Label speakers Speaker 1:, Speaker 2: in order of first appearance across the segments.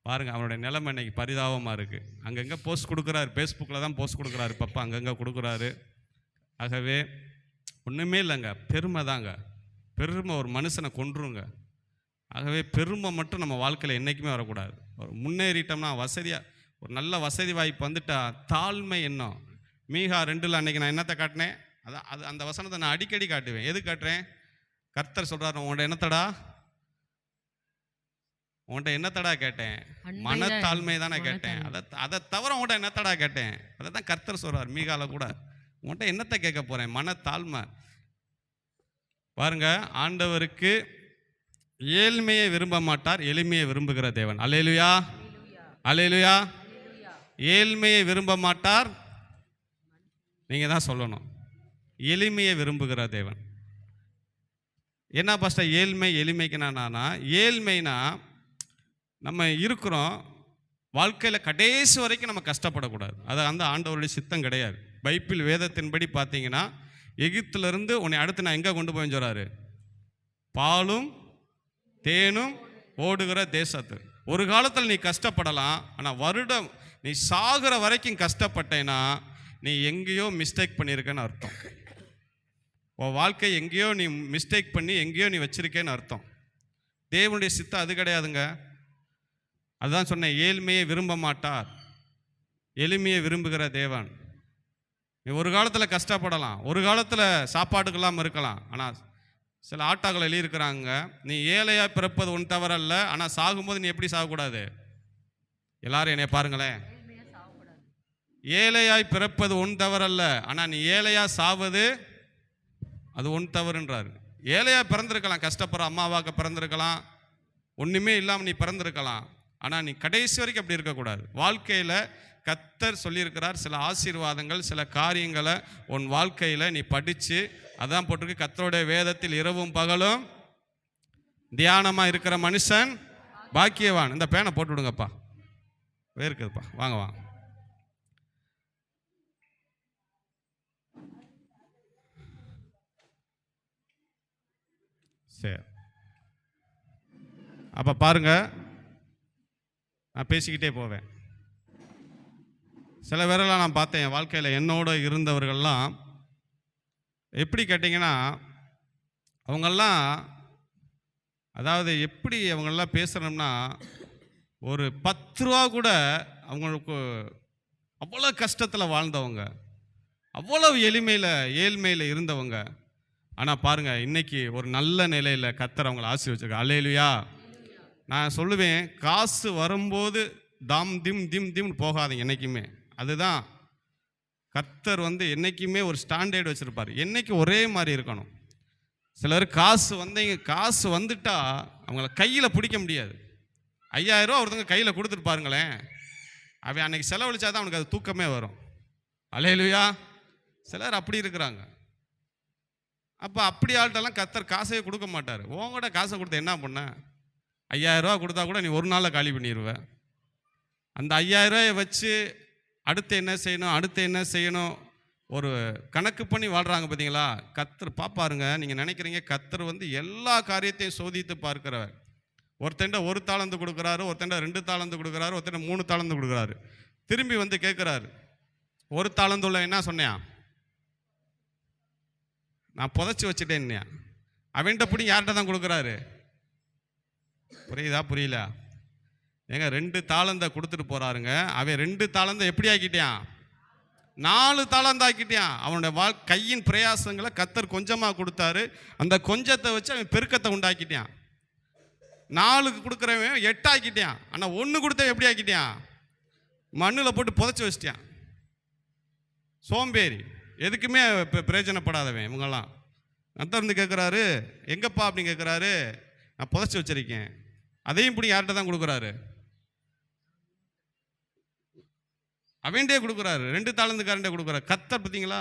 Speaker 1: பாருங்கள், அவனுடைய நிலைமை இன்னைக்கு பரிதாபமாக இருக்குது. அங்கங்கே போஸ்ட் கொடுக்குறாரு, ஃபேஸ்புக்கில் தான் போஸ்ட் கொடுக்குறாரு, பப்பா அங்கங்கே கொடுக்குறாரு. ஆகவே ஒன்றுமே இல்லைங்க, பெருமை தாங்க. பெருமை ஒரு மனுஷனை கொன்றுங்க. ஆகவே பெருமை மட்டும் நம்ம வாழ்க்கையில் என்றைக்குமே வரக்கூடாது. ஒரு முன்னேறிட்டோம்னா வசதியாக ஒரு நல்ல வசதி வாய்ப்பு வந்துட்டா தாழ்மை எண்ணம். மீகா 2ல் அன்றைக்கி நான் என்னத்தை காட்டினேன், அந்த வசனத்தை நான் அடிக்கடி காட்டுவேன். எது காட்டுறேன்? கர்த்தர் சொல்கிறார், உங்கள்கிட்ட என்னத்தடா கேட்டேன்? மனத்தாழ்மை தானே கேட்டேன். அதை தவிர உங்கள்கிட்ட என்னத்தடா கேட்டேன்? அதை தான் கர்த்தர் சொல்கிறார் மீகால கூட. உங்கள்கிட்ட என்னத்தை கேட்க போகிறேன்? மனத்தாழ்மை. பாருங்க, ஆண்டவருக்கு ஏழ்மையை விரும்ப மாட்டார், எளிமையை விரும்புகிற தேவன். அல்லேலூயா, அல்லேலூயா. ஏழ்மையை விரும்ப மாட்டார், நீங்கள் தான் சொல்லணும். எளிமையை விரும்புகிற தேவன். என்ன பாஸ்டர் ஏழ்மை? எளிமைக்குனா ஏழ்மைனா நம்ம இருக்கிறோம் வாழ்க்கையில் கடைசி வரைக்கும் நம்ம கஷ்டப்படக்கூடாது. அது அந்த ஆண்டவருடைய சித்தம் கிடையாது. பைபிள் வேதத்தின்படி பார்த்தீங்கன்னா எகிப்திலிருந்து உன்னை அடுத்து நான் எங்கே கொண்டு போய் சொல்கிறாரு? பாலும் தேனும் ஓடுகிற தேசத்து. ஒரு காலத்தில் நீ கஷ்டப்படலாம், ஆனால் வருடம் நீ சாகிற வரைக்கும் கஷ்டப்பட்டேன்னா நீ எங்கேயோ மிஸ்டேக் பண்ணியிருக்கேன்னு அர்த்தம். உன் வாழ்க்கை எங்கேயோ நீ மிஸ்டேக் பண்ணி எங்கேயோ நீ வச்சிருக்கேன்னு அர்த்தம். தேவனுடைய சித்தம் அது கிடையாதுங்க. அதுதான் சொன்னேன், ஏழ்மையை விரும்ப மாட்டார், எளிமையை விரும்புகிற தேவன். நீ ஒரு காலத்தில் கஷ்டப்படலாம், ஒரு காலத்தில் சாப்பாட்டுக்கெல்லாம் இருக்கலாம். ஆனால் சில ஆட்டாக்கள் எழுதியிருக்கிறாங்க, நீ ஏழையாக பிறப்பது உன் தவறல்ல, ஆனால் சாகும்போது நீ எப்படி சாகக்கூடாது? எல்லாரும் என்னை பாருங்களேன், ஏழையாய் பிறப்பது உன் தவறல்ல, ஆனால் நீ ஏழையாக சாவது அது உன் தவறுன்றாரு. ஏழையாக பிறந்திருக்கலாம், கஷ்டப்படுற அம்மாவாக்க பிறந்திருக்கலாம், ஒன்றுமே இல்லாமல் நீ பிறந்திருக்கலாம். ஆனால் நீ கடைசி வரைக்கும் அப்படி இருக்கக்கூடாது. வாழ்க்கையில் கர்த்தர் சொல்லியிருக்கிறார் சில ஆசீர்வாதங்கள், சில காரியங்களை உன் வாழ்க்கையில் நீ படித்து, அதான் போட்டிருக்கு, கர்த்தருடைய வேதத்தில் இரவும் பகலும் தியானமாக இருக்கிற மனுஷன் பாக்கியவான். இந்த பேனை போட்டு விடுங்கப்பா, வேர்க்குதுப்பா, வாங்க வாங்க. சரி, அப்போ பாருங்க, நான் பேசிக்கிட்டே போவேன். சில பேரெல்லாம் நான் பார்த்தேன் என் வாழ்க்கையில், என்னோட இருந்தவர்கள்லாம் எப்படி கேட்டிங்கன்னா, அவங்கெல்லாம் அதாவது எப்படி அவங்களெல்லாம் பேசுகிறோம்னா, ஒரு 10 ரூபா கூட அவங்களுக்கு அவ்வளோ கஷ்டத்தில் வாழ்ந்தவங்க, அவ்வளவு ஏழ்மையில் இருந்தவங்க. ஆனால் பாருங்கள், இன்றைக்கி ஒரு நல்ல நிலையில் கர்த்தர் அவங்களை ஆசீர்வதிச்சிருக்கார். அல்லேலூயா. நான் சொல்லுவேன், காசு வரும்போது தாம் திம் திம் திம்னு போகாதீங்க என்றைக்குமே. அதுதான் கர்த்தர் என்றைக்குமே ஒரு ஸ்டாண்டர்ட் வச்சுருப்பார். என்றைக்கும் ஒரே மாதிரி இருக்கணும். சிலர் காசு வந்துட்டா அவங்கள கையில் பிடிக்க முடியாது. 5000 ரூபா ஒருத்தங்க கையில் கொடுத்துட்டு பாருங்களேன், அவன் அன்றைக்கி செலவழிச்சாதான் அவனுக்கு அது தூக்கமே வரும். அல்லேலூயா. சிலர் அப்படி இருக்கிறாங்க. அப்போ அப்படி ஆள்கிட்டலாம் கர்த்தர் காசையே கொடுக்க மாட்டார். உங்கள்கிட்ட காசை கொடுத்து என்ன பண்ண? 5000 ரூபா கொடுத்தா கூட நீ ஒரு நாளில் காலி பண்ணிடுவேன். அந்த 5000 ரூபாயை வச்சு அடுத்து என்ன செய்யணும் ஒரு கணக்கு பண்ணி வாழ்கிறாங்க பார்த்தீங்களா? கர்த்தர் பாப்பாருங்க. நீங்கள் நினைக்கிறீங்க கர்த்தர் எல்லா காரியத்தையும் சோதித்து பார்க்கிறவர். ஒருத்தண்ட 1 தாளந்து கொடுக்குறாரு, ஒருத்தண்ட 2 தாளந்து கொடுக்குறாரு, ஒருத்தண்ட 3 தாளந்து கொடுக்குறாரு. திரும்பி கேட்குறாரு, 1 தாளந்து உள்ள என்ன சொன்னேன்? நான் புதைச்சி வச்சுட்டேன். அவன்கிட்ட பிடி யார்கிட்ட தான் கொடுக்குறாரு? புரியுதா? புரியல? ஏங்க 2 தாளந்தை கொடுத்துட்டு போறாருங்க. அவன் 2 தாளந்தை எப்படி ஆக்கிட்டான்? 4 தாளந்து ஆக்கிட்டான். அவனுடைய கையின் பிரயாசங்களை கர்த்தர் கொஞ்சமாக கொடுத்தாரு. அந்த கொஞ்சத்தை வச்சு அவன் பெருக்கத்தை உண்டாக்கிட்டான். 4க்கு கொடுக்குறவன் 8 ஆக்கிட்டான். ஆனால் 1 கொடுத்தவன் எப்படி ஆக்கிட்டான்? மண்ணில் போட்டு புதைச்சி வச்சிட்டான். சோம்பேறி, எதுக்குமே பிரயோஜனப்படாதவன் இவங்கெல்லாம். கர்த்தர் கேட்குறாரு, எங்கப்பா அப்படின்னு கேட்குறாரு. நான் புதைச்சி வச்சிருக்கேன். அதையும் பிடி யார்கிட்ட தான் கொடுக்குறாரு? அவன்டே கொடுக்குறாரு. 2 தாளந்துக்காரன்டே கொடுக்குறாரு. கர்த்தர் பார்த்தீங்களா?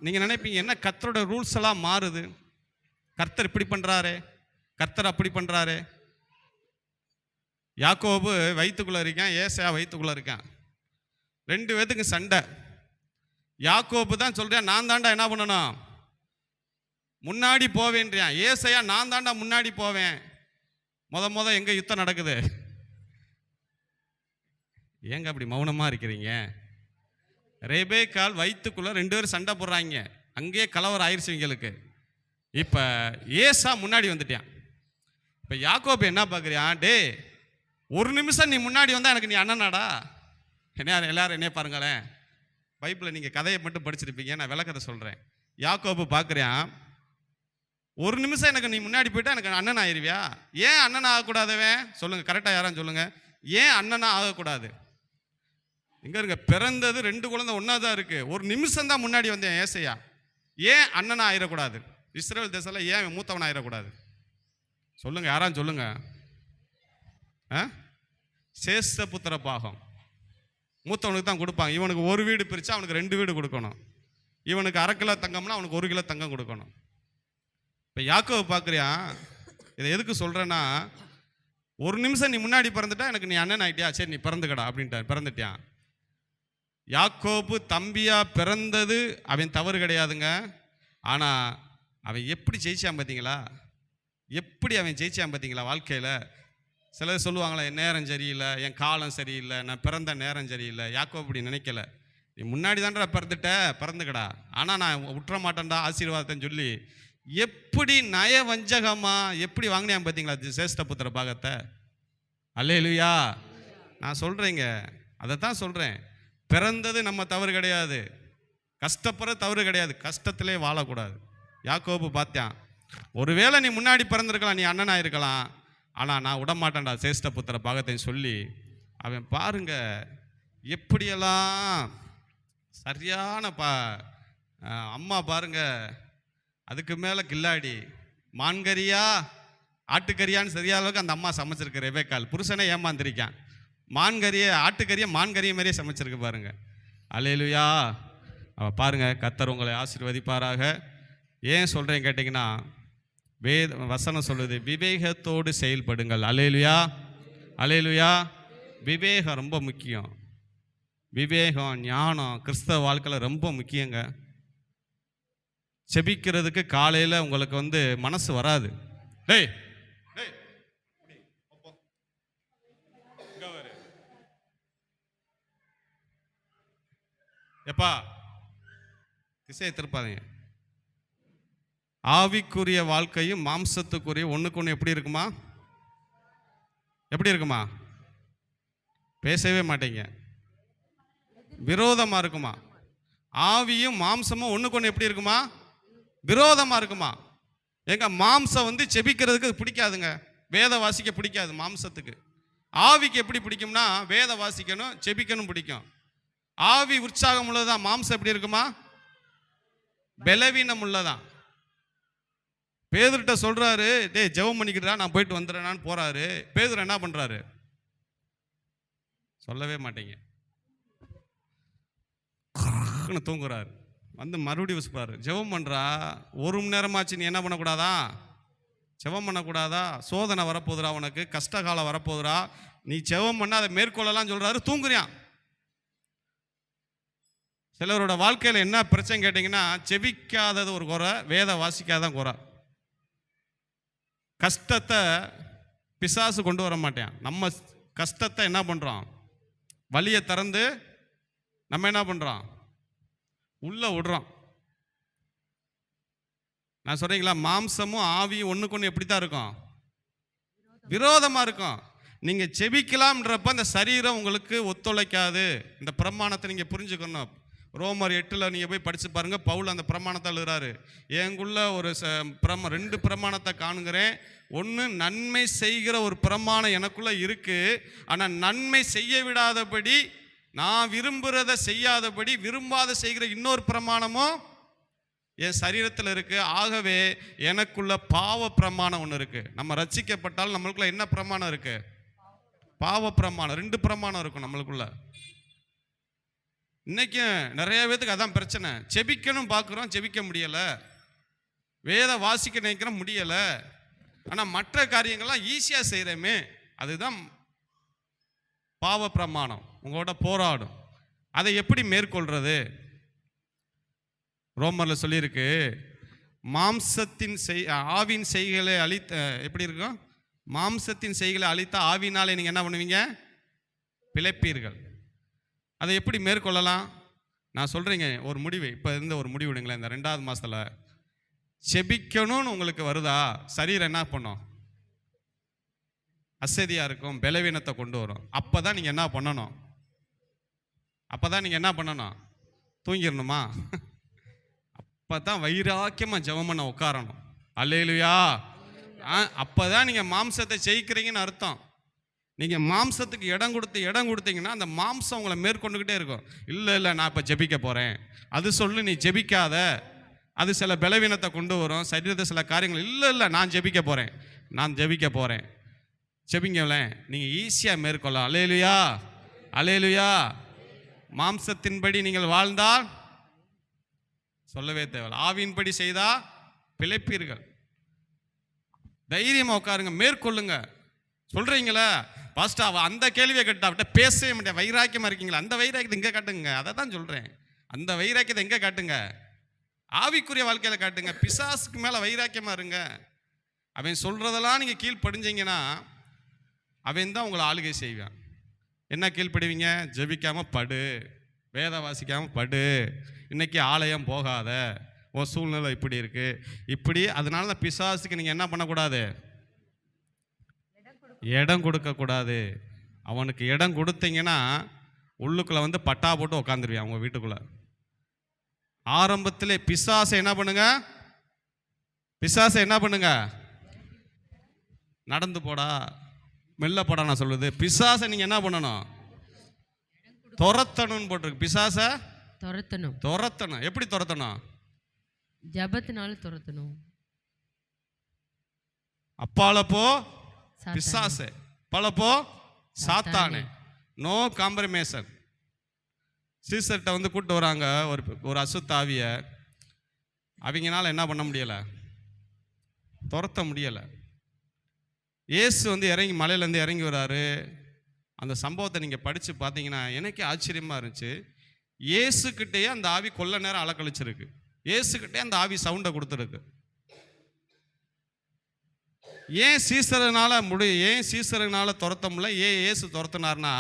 Speaker 1: நீங்கள் நினைப்பீங்க என்ன கர்த்தரோட ரூல்ஸ் எல்லாம் மாறுது, கர்த்தர் இப்படி பண்ணுறாரு, கர்த்தர் அப்படி பண்ணுறாரு. யாக்கோபு வயிற்றுக்குள்ளே இருக்கான், ஏசாயா வயிற்றுக்குள்ளே இருக்கான். 2 பேத்துக்கு சண்டை. யாக்கோபு தான் சொல்கிறேன், நான் தாண்டா என்ன பண்ணணும், முன்னாடி போவேன்றியான். ஏசாயா நான் தாண்டா முன்னாடி போவேன். முத எங்க யுத்தம் நடக்குது? ஏங்க அப்படி மௌனமா இருக்கிறீங்க? ரெபேக்காள் வயிற்றுக்குள்ள 2 பேரும் சண்டை போடுறாங்க. அங்கேயே கலவரம் ஆயிடுச்சு இவங்களுக்கு. இப்ப ஏசா முன்னாடி வந்துட்டான். இப்ப யாக்கோபு என்ன பார்க்குறியான்? டே, ஒரு நிமிஷம் நீ முன்னாடி வந்தா எனக்கு நீ அண்ணனாடா. என்ன எல்லாரும் என்ன பாருங்களேன், பைபிளில் நீங்கள் கதையை மட்டும் படிச்சிருப்பீங்க, நான் விளக்கத்தை சொல்கிறேன். யாக்கோபு பார்க்குறியான், ஒரு நிமிஷம் எனக்கு நீ முன்னாடி போயிட்டா எனக்கு அண்ணன் ஆயிருவியா? ஏன் அண்ணன் ஆகக்கூடாதவன் சொல்லுங்க, கரெக்டாக யாரான்னு சொல்லுங்க. ஏன் அண்ணனா ஆகக்கூடாது? இங்க இருங்க, பிறந்தது 2 குழந்தை ஒன்னா தான் இருக்கு. ஒரு நிமிஷம் தான் முன்னாடி வந்தேன் ஏசையா. ஏன் அண்ணனா ஆயிடக்கூடாது? இஸ்ரேல் தேசத்தில் ஏன் மூத்தவன் ஆயிடக்கூடாது? சொல்லுங்க, யாரான்னு சொல்லுங்க. சேஷ்ட புத்திர பாகம் மூத்தவனுக்கு தான் கொடுப்பாங்க. இவனுக்கு 1 வீடு பிரிச்சா அவனுக்கு 2 வீடு கொடுக்கணும். இவனுக்கு 1/2 கிலோ தங்கம்னா அவனுக்கு 1 கிலோ தங்கம் கொடுக்கணும். இப்போ யாக்கோபு பார்க்குறியா, இதை எதுக்கு சொல்கிறேன்னா, ஒரு நிமிஷம் நீ முன்னாடி பிறந்துட்டா எனக்கு நீ அண்ணன் ஆகிட்டியா, சரி நீ பிறந்துக்கடா அப்படின்ட்டு பிறந்துட்டியான். யாக்கோபு தம்பியா பிறந்தது அவன் தவறு கிடையாதுங்க. ஆனால் அவன் எப்படி ஜெயிச்சான் பார்த்தீங்களா? எப்படி அவன் ஜெயிச்சான் பார்த்தீங்களா வாழ்க்கையில்? சிலர் சொல்லுவாங்களே, என் நேரம் சரியில்லை, என் காலம் சரியில்லை, நான் பிறந்த நேரம் சரியில்லை. யாக்கோபு அப்படி நினைக்கல. நீ முன்னாடி தான்டா பிறந்துக்கடா, ஆனால் நான் விட்டுற மாட்டேன்டா ஆசீர்வாதத்தைன்னு சொல்லி எப்படி நயவஞ்சகமா எப்படி வாங்கினான் பார்த்தீங்களா சேஷ்ட புத்திர பாகத்தை? அல்லேலூயா. நான் சொல்கிறேங்க, அதை தான் சொல்கிறேன். பிறந்தது நம்ம தவறு கிடையாது, கஷ்டப்படுற தவறு கிடையாது, கஷ்டத்திலே வாழக்கூடாது. யாக்கோபு பார்த்தான், ஒருவேளை நீ முன்னாடி பிறந்திருக்கலாம், நீ அண்ணனாக இருக்கலாம், ஆனால் நான் விடமாட்டேன்டா சேஷ்ட புத்திர பாகத்தை சொல்லி அவன் பாருங்க எப்படியெல்லாம் சரியான அம்மா பாருங்க, அதுக்கு மேலே கில்லாடி மான்கறியா ஆட்டுக்கறியான்னு சரியான அளவுக்கு அந்த அம்மா சமைச்சிருக்கு. ரெபேக்காள் புருஷனை ஏமாந்திருக்கான். ஆட்டுக்கறியை மான்கறியை மாதிரியே சமைச்சிருக்கு பாருங்க. அல்லேலூயா. பாருங்க, கர்த்தர் உங்களை ஆசீர்வதிப்பாராக. ஏன் சொல்கிறேன் கேட்டிங்கன்னா, வசனம் சொல்லுது, விவேகத்தோடு செயல்படுங்கள். அல்லேலூயா, அல்லேலூயா. விவேகம் ரொம்ப முக்கியம். விவேகம், ஞானம் கிறிஸ்தவ வாழ்க்கையில் ரொம்ப முக்கியங்க. செபிக்கிறதுக்கு காலையில் உங்களுக்கு மனசு வராது. டேய் எப்பா திசையை திருப்பாதீங்க. ஆவிக்குரிய வாழ்க்கையும் மாம்சத்துக்குரிய ஒன்றுக்கு ஒன்று எப்படி இருக்குமா? எப்படி இருக்குமா? பேசவே மாட்டீங்க. விரோதமாக இருக்குமா? ஆவியும் மாம்சமும் ஒன்றுக்கு ஒன்று எப்படி இருக்குமா? விரோதமாக இருக்குமா? எங்க மாம்சம் செபிக்கிறதுக்கு பிடிக்காதுங்க, வேத வாசிக்க பிடிக்காது மாம்சத்துக்கு. ஆவிக்கு எப்படி பிடிக்கும்னா, வேத வாசிக்கணும், செபிக்கணும் பிடிக்கும். ஆவி உற்சாகம் உள்ளதான், மாம்சம் எப்படி இருக்குமா? பலவீனம் உள்ளதான். பேதுருட்ட சொல்றாரு, டே ஜெபம் பண்ணிக்கிட்டா நான் போயிட்டு வந்துடுறேன்னு போறாரு. பேதுரு என்ன பண்றாரு? சொல்லவே மாட்டீங்க. தூங்குறாரு. மறுபடியும் வச்சுப்பாரு. ஜெபம் பண்றா, 1 மணி நேரமாச்சு, நீ என்ன பண்ணக்கூடாதா? ஜெபம் பண்ணக்கூடாதா? சோதனை வரப்போதுரா, உனக்கு கஷ்ட காலம் வரப்போதுரா, நீ ஜெபம் பண்ண அதை மேற்கொள்ளலாம் சொல்றாரு. தூங்குறியான். சிலரோட வாழ்க்கையில் என்ன பிரச்சனை கேட்டிங்கன்னா, செபிக்காதது ஒரு குறை, வேத வாசிக்காதான் குறை. கஷ்டத்தை பிசாசு கொண்டு வர மாட்டேன். நம்ம கஷ்டத்தை என்ன பண்ணுறோம்? வழியை திறந்து நம்ம என்ன பண்ணுறோம்? உள்ள விடுறோம். நான் சொல்கிறீங்களா, மாம்சமும் ஆவியும் ஒன்றுக்கு ஒன்று எப்படி தான் இருக்கும்? விரோதமாக இருக்கும். நீங்கள் செபிக்கலாம்ன்றப்ப அந்த சரீரம் உங்களுக்கு ஒத்துழைக்காது. இந்த பிரமாணத்தை நீங்கள் புரிஞ்சுக்கணும். ரோமர் 8 நீங்கள் போய் படித்து பாருங்கள். பவுல் அந்த பிரமாணத்தை எழுதுறாரு. எங்குள்ள ஒரு 2 பிரமாணத்தை காணுங்கிறேன். ஒன்று, நன்மை செய்கிற ஒரு பிரமாணம் எனக்குள்ளே இருக்குது, ஆனால் நன்மை செய்ய விடாதபடி, நான் விரும்புகிறத செய்யாதபடி விரும்பாத செய்கிற இன்னொரு பிரமாணமும் என் சரீரத்தில் இருக்குது. ஆகவே எனக்குள்ள பாவ பிரமாணம் ஒன்று இருக்குது. நம்ம ரட்சிக்கப்பட்டால் நம்மளுக்குள்ள என்ன பிரமாணம் இருக்குது? பாவ பிரமாணம். 2 பிரமாணம் இருக்கும் நம்மளுக்குள்ள. இன்னைக்கும் நிறைய பேத்துக்கு அதான் பிரச்சனை. செபிக்கணும் பார்க்குறோம், செபிக்க முடியலை. வேத வாசிக்க நினைக்கிறோம், முடியலை. ஆனால் மற்ற காரியங்கள்லாம் ஈஸியாக செய்கிறோமே, அதுதான் பாவ பிரமாணம். உங்களோட போராடும். அதை எப்படி மேற்கொள்றது? ரோமரில் சொல்லியிருக்கு, மாம்சத்தின் ஆவின் செய்களை எப்படி இருக்கும்? மாம்சத்தின் செய்களை அழித்தா ஆவினாலே நீங்கள் என்ன பண்ணுவீங்க? பிழைப்பீர்கள். அதை எப்படி மேற்கொள்ளலாம்? நான் சொல்கிறீங்க ஒரு முடிவு, இப்போ இருந்த ஒரு முடிவு விடுங்களேன். இந்த 2வது மாதத்தில் செபிக்கணும்னு உங்களுக்கு வருதா? சரீரம் என்ன பண்ணும்? அசதியாக இருக்கும், பலவீனத்தை கொண்டு வரும். அப்போ தான் நீங்கள் என்ன பண்ணணும்? தூங்கிடணுமா? அப்போ தான் வைராக்கியமாக ஜெபம் பண்ண உட்காரணும். அல்லேலூயா. அப்போ தான் நீங்கள் மாம்சத்தை ஜெயிக்கிறீங்கன்னு அர்த்தம். நீங்கள் மாம்சத்துக்கு இடம் கொடுத்தீங்கன்னா அந்த மாம்சம் உங்களை மேற்கொண்டுக்கிட்டே இருக்கும். இல்லை நான் இப்போ ஜெபிக்க போகிறேன் அது சொல்லு, நீ ஜெபிக்காத, அது சில பலவீனத்தை கொண்டு வரும், சரீரத்தை சில காரியங்கள். இல்லை நான் ஜெபிக்க போகிறேன் ஜெபிங்களேன், நீங்கள் ஈஸியாக மேற்கொள்ளலாம். அல்லேலூயா, அல்லேலூயா. மாம்சத்தின்படி நீங்கள் வாழ்ந்தால் சொல்லவே தேவையில்லை, ஆவியின்படி செய்தால் பிழைப்பீர்கள். தைரியமாக உட்காருங்க, மேற்கொள்ளுங்க. சொல்கிறீங்களா பாஸ்டா அந்த கேள்வியை கேட்டா அவட்ட பேசவே மாட்டேன், வைராக்கியமாக இருக்கீங்களா? அந்த வைராக்கியத்தை எங்கே காட்டுங்க? அதை தான் சொல்கிறேன். அந்த வைராக்கியத்தை எங்கே காட்டுங்க? ஆவிக்குரிய வாழ்க்கையில் காட்டுங்க. பிசாசுக்கு மேலே வைராக்கியமாக இருங்க. அவன் சொல்கிறதெல்லாம் நீங்கள் கீழ்ப்படிஞ்சிங்கன்னா அவன் தான் உங்களை ஆளுகை செய்வான். என்ன கீழ்ப்படுவீங்க? ஜெபிக்காமல் படு, வேத வாசிக்காமல் படு, இன்னைக்கு ஆலயம் போகாத, உன் சூழ்நிலை இப்படி இருக்குது இப்படி. அதனால தான் பிசாசுக்கு நீங்கள் என்ன பண்ணக்கூடாது? இடம் கொடுக்கக்கூடாது. அவனுக்கு இடம் கொடுத்தீங்கன்னா உள்ளுக்குள்ளே வந்து பட்டா போட்டு உட்காந்துருவியான் அவங்க வீட்டுக்குள்ளே. ஆரம்பத்தில் பிசாசை என்ன பண்ணுங்க? நடந்து போடா, மெல்ல போடா. நான் சொல்லுது பிசாசை நீங்கள் என்ன பண்ணணும்? துரத்தணும்னு போட்டிருக்கு. பிசாசை துரத்தணும். எப்படி துரத்தணும்?
Speaker 2: ஜபத்தினால துரத்தணும்.
Speaker 1: அப்பாலப்போ பிசாசு, பலப்போ சாத்தானே. நோ காம்ப்ரமைசன். சீசர்கிட்ட வந்து கூப்பிட்டு வராங்க ஒரு அசுத்தாவிய. அவங்கனால என்ன பண்ண முடியலை? துரத்த முடியலை. இயேசு வந்து மலையிலேருந்து இறங்கி வராரு. அந்த சம்பவத்தை நீங்கள் படித்து பார்த்தீங்கன்னா எனக்கே ஆச்சரியமாக இருந்துச்சு. இயேசுக்கிட்டேயே அந்த ஆவி கொல்ல நேரம் அலக்கழிச்சிருக்கு. இயேசுக்கிட்டே அந்த ஆவி சவுண்டை கொடுத்துருக்கு. ஏன் சீசர்னால துரத்த முடியல? ஏன் இயேசு துரத்தினார்னா,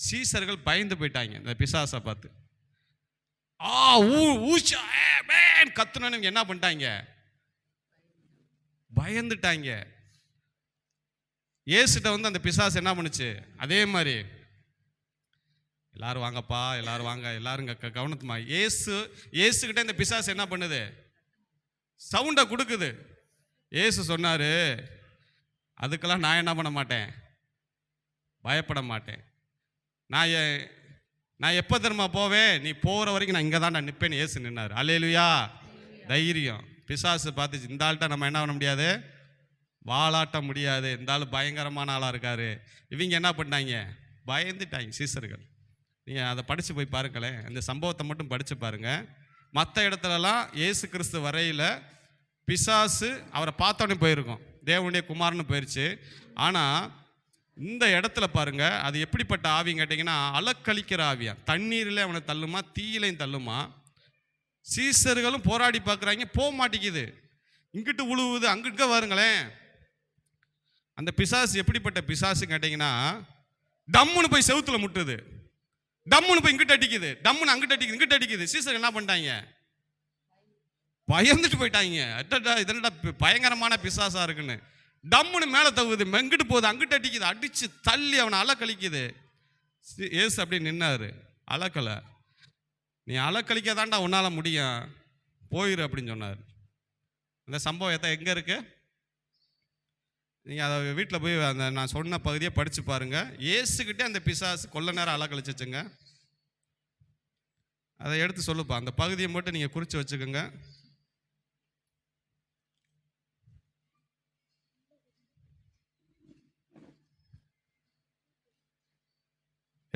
Speaker 1: சீசர்கள் பயந்து போயிட்டாங்க இந்த பிசாசை பார்த்து. கத்துனு என்ன பண்ணிட்டாங்க? பயந்துட்டாங்க. இயேசுட்ட வந்து அந்த பிசாசு என்ன பண்ணுச்சு? அதே மாதிரி எல்லாரும் வாங்கப்பா, எல்லாரும் வாங்க, எல்லாரும் கவனத்துமா. இயேசுகிட்ட இந்த பிசாசு என்ன பண்ணுது? சவுண்டை கொடுக்குது. இயேசு சொன்னார், அதுக்கெல்லாம் நான் என்ன பண்ண மாட்டேன்? பயப்பட மாட்டேன். நான் எப்போ தெரியுமா போவேன்? நீ போகிற வரைக்கும் நான் இங்கே தான் நிற்பேன்னு இயேசு நின்னார். அல்லேலூயா. தைரியம். பிசாசு பார்த்துச்சு, இந்த ஆள்கிட்ட நம்ம என்ன பண்ண முடியாது? வாலாட்ட முடியாது. இந்த ஆள் பயங்கரமான ஆளாக இருக்காரு. இவங்க என்ன பண்ணாங்க? பயந்துட்டாங்க சீசர்கள். நீங்கள் அதை படித்து போய் பாருங்களேன். அந்த சம்பவத்தை மட்டும் படித்து பாருங்கள். மற்ற இடத்துலலாம் இயேசு கிறிஸ்து வரையில் பிசாசு அவரை பார்த்தோன்னே போயிருக்கோம், தேவனுடைய குமாரன்னு போயிடுச்சு. ஆனால் இந்த இடத்துல பாருங்க, அது எப்படிப்பட்ட ஆவின்னு கேட்டிங்கன்னா, அலக்கழிக்கிற ஆவியா. தண்ணீரில் அவனை தள்ளுமா, தீயிலையும் தள்ளுமா. சீசர்களும் போராடி பார்க்குறாங்க, போக மாட்டேங்குது. இங்கிட்டு உழுவுது, அங்கிட்ட வருங்களேன். அந்த பிசாசு எப்படிப்பட்ட பிசாசுன்னு கேட்டிங்கன்னா, டம்முன்னு போய் செவுத்துல முட்டுது, டம்முன்னு போய் இங்கிட்ட அடிக்குது, டம்முன்னு அங்கிட்ட அடிக்குது, இங்கிட்ட அடிக்குது. சீசர்கள் என்ன பண்ணிட்டாங்க? பயந்துட்டு போயிட்டாங்க. இதென்னடா பயங்கரமான பிசாசா இருக்குன்னு. டம்முன்னு மேலே தகுது, மெங்கிட்டு போகுது, அங்கிட்ட அடிக்குது, அடிச்சு தள்ளி அவனை அலக்கழிக்குது. ஏசு அப்படி நின்னாரு, அலக்கலை. நீ அலக்கழிக்க தாண்டா உன்னால் முடியும், போயிரு அப்படின்னு சொன்னார். இந்த சம்பவம் எங்கே இருக்கு? நீங்கள் அதை வீட்டில் போய் அந்த நான் சொன்ன பகுதியை படித்து பாருங்கள். ஏசுக்கிட்டே அந்த பிசாசு கொல்ல நேரம் அலக்கழிச்சிச்சுங்க. அதை எடுத்து சொல்லுப்பா, அந்த பகுதியை மட்டும் நீங்கள் குறித்து வச்சுக்கோங்க.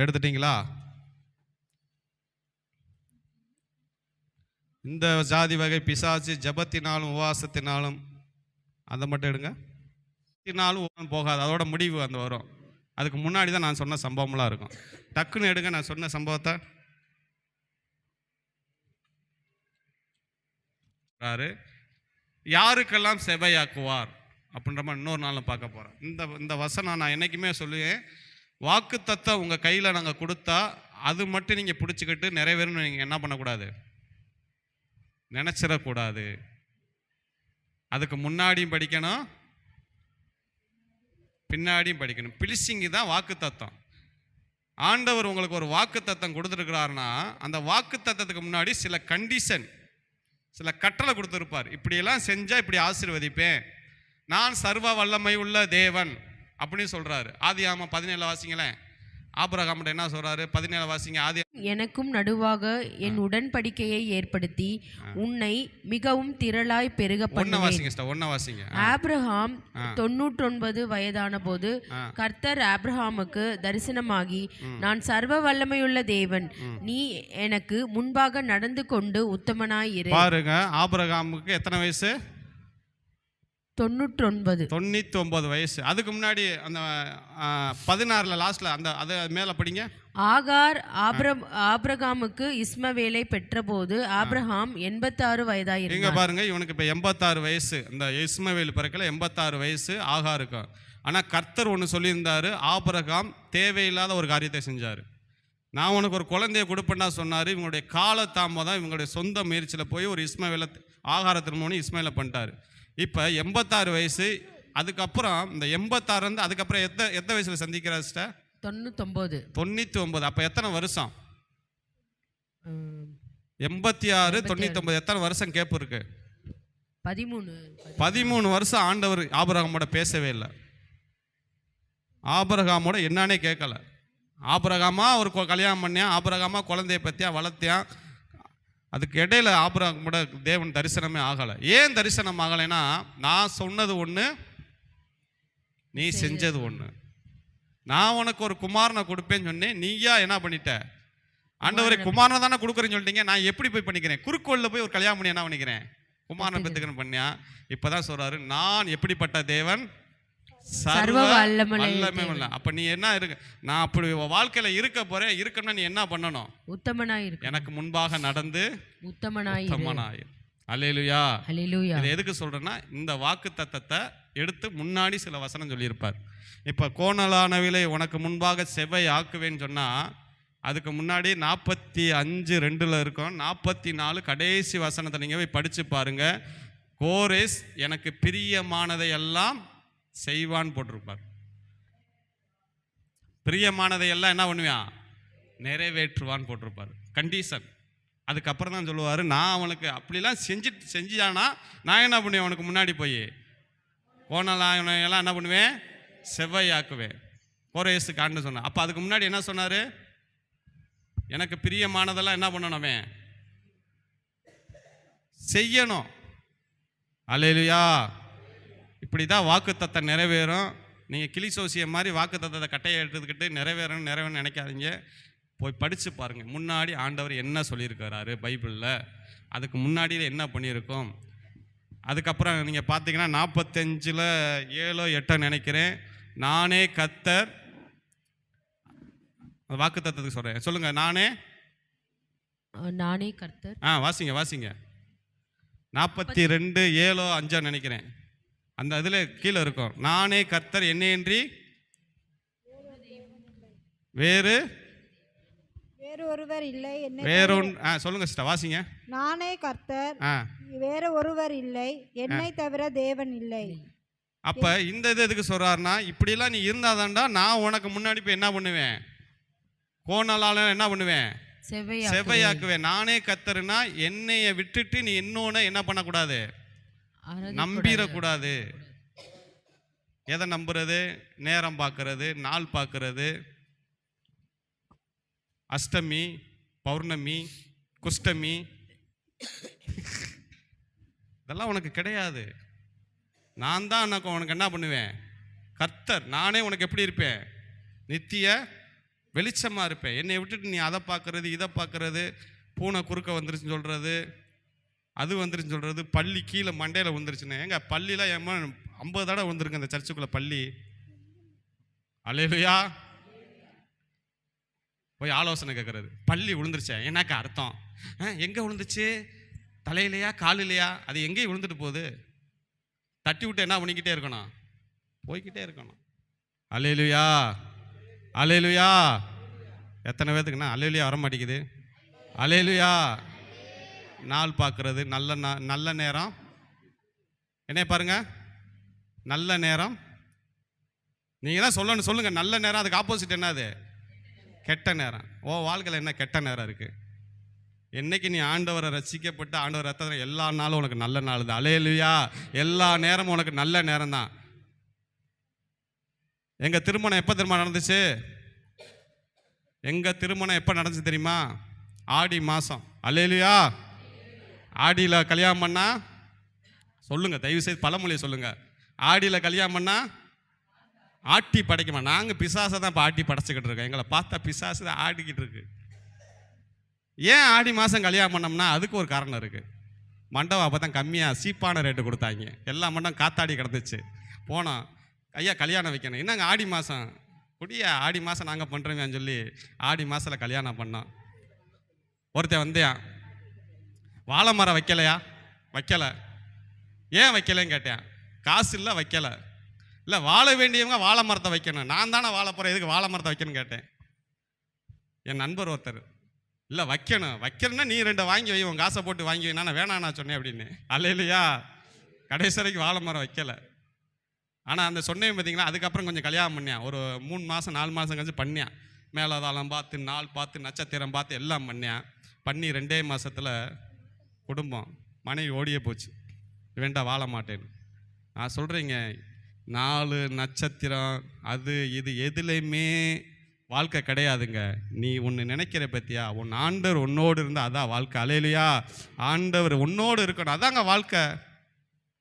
Speaker 1: எடுத்துட்டீங்களா? இந்த ஜாதி வகை பிசாசு ஜபத்தினாலும் உபவாசத்தினாலும், அதை மட்டும் எடுங்க. போகாது, அதோட முடிவு அந்த வரும். அதுக்கு முன்னாடி தான் நான் சொன்ன சம்பவம்லாம் இருக்கும். டக்குன்னு எடுங்க நான் சொன்ன சம்பவத்தை. யாருக்கெல்லாம் செவையாக்குவார் அப்படின்ற மாதிரி இன்னொரு நாளில் பார்க்க போகிறோம். இந்த வசனம் நான் என்றைக்குமே சொல்லுவேன், வாக்கு தத்தம் உங்கள் கையில் நாங்கள் கொடுத்தா அது மட்டும் நீங்கள் பிடிச்சிக்கிட்டு நிறைவேறணும்னு நீங்கள் என்ன பண்ணக்கூடாது, நினச்சிடக்கூடாது. அதுக்கு முன்னாடியும் படிக்கணும், பின்னாடியும் படிக்கணும். பிலிசிங்கு தான் வாக்கு தத்தம். ஆண்டவர் உங்களுக்கு ஒரு வாக்கு தத்தம் கொடுத்துருக்கிறாருன்னா அந்த வாக்கு தத்தத்துக்கு முன்னாடி சில கண்டிஷன், சில கட்டளை கொடுத்துருப்பார். இப்படியெல்லாம் செஞ்சால் இப்படி ஆசீர்வதிப்பேன், நான் சர்வ வல்லமை உள்ள தேவன் அப்படின்னு சொல்கிறாரு. ஆதியாகமம் 17 வாசிங்களேன். ஆபிரகாம்கிட்ட என்ன சொல்கிறாரு? 17 வாசிங்க. ஆதி
Speaker 2: எனக்கும் நடுவாக என் உடன்படிக்கையை ஏற்படுத்தி உன்னை மிகவும் திரளாய் பெருக பண்ணுவேன்.
Speaker 1: வாசிங்க.
Speaker 2: ஆபிரகாம் 99 வயதான போது கர்த்தர் ஆபிரகாமுக்கு தரிசனமாகி, நான் சர்வ வல்லமையுள்ள தேவன், நீ எனக்கு முன்பாக நடந்து கொண்டு உத்தமனாய் இரு.
Speaker 1: பாருங்க, ஆபிரகாமுக்கு எத்தனை வயசு?
Speaker 2: 99
Speaker 1: வயசு. அதுக்கு முன்னாடி அந்த 16 லாஸ்ட்ல அந்த அது மேல படிங்க.
Speaker 2: ஆகார் ஆபிரகாமுக்கு இஸ்மவேலை பெற்றபோது ஆபிரகாம் 86 வயதாயிருந்தார்.
Speaker 1: இங்க பாருங்க, இவனுக்கு இப்ப 86 வயசு. இந்த இஸ்மவேல் பிறக்கல, 86 வயசு ஆகாருக்கு. ஆனா கர்த்தர் ஒன்று சொல்லியிருந்தாரு, ஆபிரகாம் தேவையில்லாத ஒரு காரியத்தை செஞ்சாரு. நான் உனக்கு ஒரு குழந்தைய கொடுப்பேன்னா சொன்னாரு. இவங்களுடைய காலத்தாமதான் இவங்களுடைய சொந்த முயற்சியில் போய் ஒரு இஸ்மவேலை ஆகார திருமணம் இஸ்மவேலை பண்ணிட்டாரு. இப்போ 86 வயசு. அதுக்கப்புறம் இந்த 86 வந்து அதுக்கப்புறம் எத்தனை வயசுல சந்திக்கிறார் சிஸ்டர்?
Speaker 2: 99.
Speaker 1: அப்போ எத்தனை வருஷம்? 86 99 எத்தனை வருஷம் கேப்பு இருக்கு? 13 வருஷம் ஆண்டவர் ஆபிரகாமோட பேசவே இல்லை. ஆபிரகாமோட என்னன்னே கேட்கல. ஆபிரகாமா ஒரு கல்யாணம் பண்ணியான், ஆபிரகாமா குழந்தைய பற்றியா வளர்த்தியான். அதுக்கு இடையில ஆபிரகாமோட தேவன் தரிசனமே ஆகலை. ஏன் தரிசனம் ஆகலைன்னா, நான் சொன்னது ஒன்று, நீ செஞ்சது ஒன்று. நான் உனக்கு ஒரு குமாரனை கொடுப்பேன்னு சொன்னேன், நீயா என்ன பண்ணிட்ட? ஆண்டவரை குமாரனை தானே கொடுக்குறேன்னு சொல்லிட்டீங்க, நான் எப்படி போய் பண்ணிக்கிறேன்? குறுக்கோல்ல போய் ஒரு கல்யாணம் பண்ணி என்ன பண்ணிக்கிறேன்? குமாரனை பெற்றுக்கிறேன் பண்ணியா. இப்போதான் சொல்றாரு, நான் எப்படிப்பட்ட தேவன், சர்வ வல்லமை. அப்ப நீ என்ன இருக்கு, நான் அப்படி வாழ்க்கையில இருக்க போறேன். இருக்கணும்னா நீ என்ன பண்ணணும்?
Speaker 2: உத்தமனாய் இரு.
Speaker 1: எனக்கு முன்பாக நடந்து உத்தமனாய். அல்லேலூயா. இது எதுக்கு சொல்றேன்னா, இந்த வாக்கு தத்தத்தை எடுத்து முன்னாடி சில வசனம் சொல்லியிருப்பார். இப்ப கோணலானவிலை உனக்கு முன்பாக செவ்வை ஆக்குவேன்னு சொன்னா, அதுக்கு முன்னாடி 45:2 இருக்கும். 44 கடைசி வசனத்தை நீங்க போய் படிச்சு பாருங்க. கோரேஸ் எனக்கு பிரியமானதை எல்லாம் செய்வான் போட்டிருப்பார். பிரியமானதை எல்லாம் என்ன பண்ணுவான்? நிறைவேற்றுவான் போட்டிருப்பார். கண்டிஷன். அதுக்கப்புறம் தான் சொல்லுவார், நான் அவனுக்கு அப்படிலாம் செஞ்சானா நான் என்ன பண்ணுவேன்? அவனுக்கு முன்னாடி போய் கோணலாயெல்லாம் என்ன பண்ணுவேன்? செவ்வையாக்குவேன். கோரேஸுக்கு ஆண்டு சொன்னான். அப்போ அதுக்கு முன்னாடி என்ன சொன்னார்? எனக்கு பிரியமானதெல்லாம் என்ன பண்ணணுமே? செய்யணும். அல்லேலூயா. இப்படி தான் வாக்கு தத்தம் நிறைவேறும். நீங்கள் கிளிசோசிய மாதிரி வாக்கு தத்தத்தை கட்டையை எடுத்துக்கிட்டு நிறைவேறணும்னு நினைக்காதீங்க. போய் படித்து பாருங்கள், முன்னாடி ஆண்டவர் என்ன சொல்லியிருக்கிறாரு பைபிளில், அதுக்கு முன்னாடியில் என்ன பண்ணியிருக்கோம். அதுக்கப்புறம் நீங்கள் பார்த்தீங்கன்னா 45:7 நினைக்கிறேன், நானே கர்த்தர். வாக்கு தத்தத்துக்கு சொல்கிறேன், சொல்லுங்கள். நானே
Speaker 2: கர்த்தர்.
Speaker 1: வாசிங்க 42:7-5 நினைக்கிறேன். அந்த இதில் கீழே இருக்கும், நானே கர்த்தர், என்னையின்றி வேறு
Speaker 3: ஒருவர் இல்லை.
Speaker 1: சொல்லுங்க சிஸ்டர், வாசிங்க.
Speaker 3: நானே கர்த்தர், வேற ஒருவர் இல்லை, என்னை தவிர தேவன் இல்லை.
Speaker 1: அப்ப இந்த இது எதுக்கு சொல்றாருன்னா, இப்படிலாம் நீ இருந்தாதான்டா நான் உனக்கு முன்னாடி போய் என்ன பண்ணுவேன்? கோணலால என்ன பண்ணுவேன்? செவ்வையாக்குவேன். நானே கர்த்தர்னா என்னைய விட்டுட்டு நீ இன்னொன்னு என்ன பண்ணக்கூடாது? நம்பிடக்கூடாது. எதை நம்புறது? நேரம் பார்க்கறது, நாள் பார்க்கறது, அஷ்டமி, பௌர்ணமி, குஷ்டமி, இதெல்லாம் உனக்கு கிடையாது. நான் தான் உனக்கு என்ன பண்ணுவேன்? கர்த்தர். நானே உனக்கு எப்படி இருப்பேன்? நித்திய வெளிச்சமாக இருப்பேன். என்னை விட்டுட்டு நீ அதை பார்க்கறது, இதை பார்க்கறது, பூனை குறுக்க வந்துருச்சுன்னு சொல்கிறது, அது வந்துருச்சுன்னு சொல்கிறது, பள்ளி கீழே மண்டையில் வந்துருச்சுன்னு. ஏங்க பள்ளிலாம் 50 தடவை வந்துருக்கு அந்த சர்ச்சுக்குள்ளே பள்ளி. அல்லேலூயா. போய் ஆலோசனை கேட்கறது, பள்ளி விழுந்துருச்சே என்னக்கா அர்த்தம்? எங்கே விழுந்துச்சு? தலையிலையா காலிலையா? அது எங்கேயும் விழுந்துட்டு போகுது. தட்டி விட்டு என்ன பண்ணிக்கிட்டே இருக்கணும்? போய்கிட்டே இருக்கணும். அல்லேலூயா, அல்லேலூயா. எத்தனை பேத்துக்குண்ணா அல்லேலூயா வர மாட்டேங்குது? அல்லேலூயா. நாள் பார்க்கறது, நல்ல நேரம். என்ன பாருங்க, நல்ல நேரம். நீங்கள் தான் சொல்லணும், சொல்லுங்கள். நல்ல நேரம், அதுக்கு ஆப்போசிட் என்னது? கெட்ட நேரம். வாழ்க்கையில் என்ன கெட்ட நேரம் இருக்குது? என்னைக்கு நீ ஆண்டவரை ரசிக்கப்பட்டு ஆண்டவர் ரத்தத்தில் எல்லா நாளும் உனக்கு நல்ல நாள் தான். அல்லேலூயா. எல்லா நேரமும் உனக்கு நல்ல நேரம் தான். எங்கள் திருமணம் எப்போ திருமணம் நடந்துச்சு? எங்கள் திருமணம் எப்போ நடந்துச்சு தெரியுமா? ஆடி மாதம். அல்லேலூயா. ஆடியில் கல்யாணம் பண்ணா சொல்லுங்கள், தயவுசெய்து பழமொழியை சொல்லுங்கள். ஆடியில் கல்யாணம் பண்ணா ஆட்டி படைக்குமா? நாங்கள் பிசாசை தான் இப்போ ஆட்டி படைச்சிக்கிட்டு இருக்கோம். எங்களை பார்த்தா பிசாசு தான் ஆடிக்கிட்டு இருக்கு. ஏன் ஆடி மாதம் கல்யாணம் பண்ணோம்னா அதுக்கு ஒரு காரணம் இருக்குது. மண்டபம் அப்போ தான் கம்மியாக சீப்பான ரேட்டு கொடுத்தாங்க. எல்லா மண்டபம் காத்தாடி கிடந்துச்சு. போனோம், ஐயா கல்யாணம் வைக்கணும். என்னங்க ஆடி மாதம்? குடியா, ஆடி மாதம் நாங்கள் பண்ணுறோமேன்னு சொல்லி ஆடி மாதத்தில் கல்யாணம் பண்ணோம். ஒருத்தன் வந்தேன், வாழை மரம் வைக்கலையா? வைக்கலை. ஏன் வைக்கலைன்னு கேட்டேன். காசு இல்லை, வைக்கலை. இல்லை, வாழ வேண்டியவங்க வாழை மரத்தை வைக்கணும். நான் தானே வாழ போகிறேன், எதுக்கு வாழை மரத்தை வைக்கணும்னு கேட்டேன். என் நண்பர் ஒருத்தர், இல்லை வைக்கணும்னா நீ 2 வாங்கி வை, உன் காசை போட்டு வாங்கி வை. நான் வேணாம் நான் சொன்னேன் அப்படின்னு. அல்லேலூயா. கடைசி வரைக்கும் வாழை மரம் வைக்கலை. ஆனால் அந்த சொன்னேன் பார்த்தீங்களா, அதுக்கப்புறம் கொஞ்சம் கல்யாணம் பண்ணேன். ஒரு 3 மாதம் 4 மாதம் கழிச்சு பண்ணேன். மேலதாளம் பார்த்து, நாள் பார்த்து, நட்சத்திரம் பார்த்து எல்லாம் பண்ணேன். பண்ணி 2 மாதத்தில் குடும்பம், மனைவி ஓடியே போச்சு. வேண்டாம் வாழ மாட்டேன்னு. நான் சொல்கிறேங்க, 4 நட்சத்திரம் அது இது எதுலையுமே வாழ்க்கை கிடையாதுங்க. நீ ஒன்று நினைக்கிற பற்றியா, உன் ஆண்டவர் உன்னோடு இருந்தால் அதான் வாழ்க்கை. அல்லேலூயா. ஆண்டவர் உன்னோடு இருக்கணும், அதாங்க வாழ்க்கை.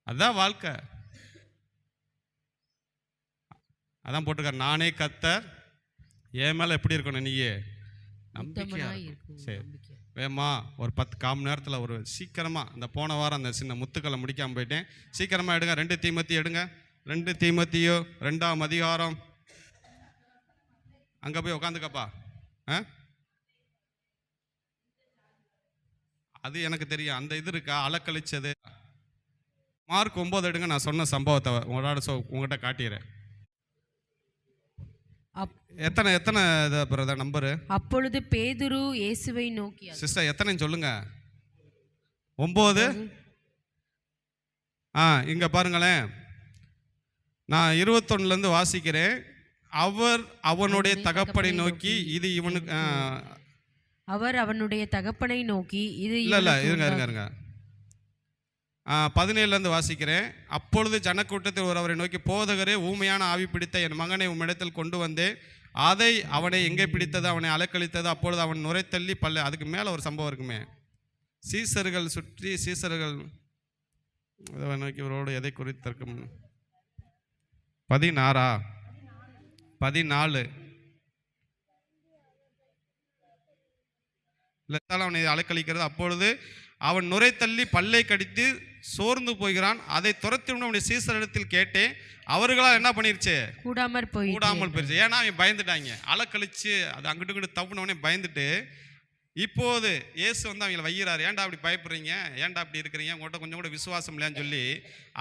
Speaker 1: அதான் வாழ்க்கை. அதான் போட்டிருக்கார், நானே கர்த்தர், என் மேலே எப்படி இருக்கணும்? நீயே நம்பிக்கையா. சரி, வேமா ஒரு 10 மணி நேரத்தில் ஒரு சீக்கிரமாக, இந்த போன வாரம் அந்த சின்ன முத்துக்களை முடிக்காமல் போயிட்டேன். சீக்கிரமாக எடுங்க. 2 தீமோத்தேயு எடுங்க. 2 தீமோத்தேயு 2ஆம் அதிகாரம். அங்கே போய் உட்காந்துக்கப்பா. அது எனக்கு தெரியும். அந்த இது இருக்கா, அலக்கழிச்சது. மார்க் 9 எடுங்க. நான் சொன்ன சம்பவத்தை உங்கள்கிட்ட காட்டிடுறேன். எத்தனை பிரதர் நம்பரு?
Speaker 2: அப்பொழுது பேதுரு இயேசுவை நோக்கி,
Speaker 1: சிஸ்டர் எத்தனை சொல்லுங்க? 9. இங்க பாருங்களேன், நான் 21 வாசிக்கிறேன். அவர் அவனுடைய தகப்பனை நோக்கி, இது இவனுக்கு.
Speaker 2: அவர் அவனுடைய தகப்பனை நோக்கி, இது
Speaker 1: இல்ல இருங்க 17 வாசிக்கிறேன். அப்பொழுது ஜனக்கூட்டத்தில் ஒருவரை நோக்கி, போதகரே, ஊமையான ஆவி பிடித்த என் மகனை உம்மிடத்தில் கொண்டு வந்தேன். அதை அவனை எங்கே பிடித்தது, அவனை அலக்களித்தது. அப்பொழுது அவன் நுரைத்தள்ளி பல்ல. அதுக்கு மேலே ஒரு சம்பவம் இருக்குமே. சீசர்கள் சுற்றி, சீசர்கள் நோக்கி இவரோடு எதை குறித்திருக்கும்? 14 அவனை அலக்களிக்கிறது. அப்பொழுது அவன் நுரைத்தள்ளி பல்லை கடித்து சோர்ந்து போகிறான். அதை துரத்தி அவனுடைய சீசரிடத்தில் கேட்டேன். அவர்களால் என்ன பண்ணிருச்சு? கூடாமல் போயிடுச்சு. ஏன்னா அவன் பயந்துட்டாங்க. அலக்கழிச்சு அது அங்கிட்டு இங்கிட்டு தப்புனவனே பயந்துட்டு, இப்போது இயேசு அவங்களை வைக்கிறார். ஏன்டா அப்படி பயப்படுறீங்க, ஏன்டா அப்படி இருக்கிறீங்க, உங்கள்கிட்ட கொஞ்சம் கூட விசுவாசம் இல்லையான்னு சொல்லி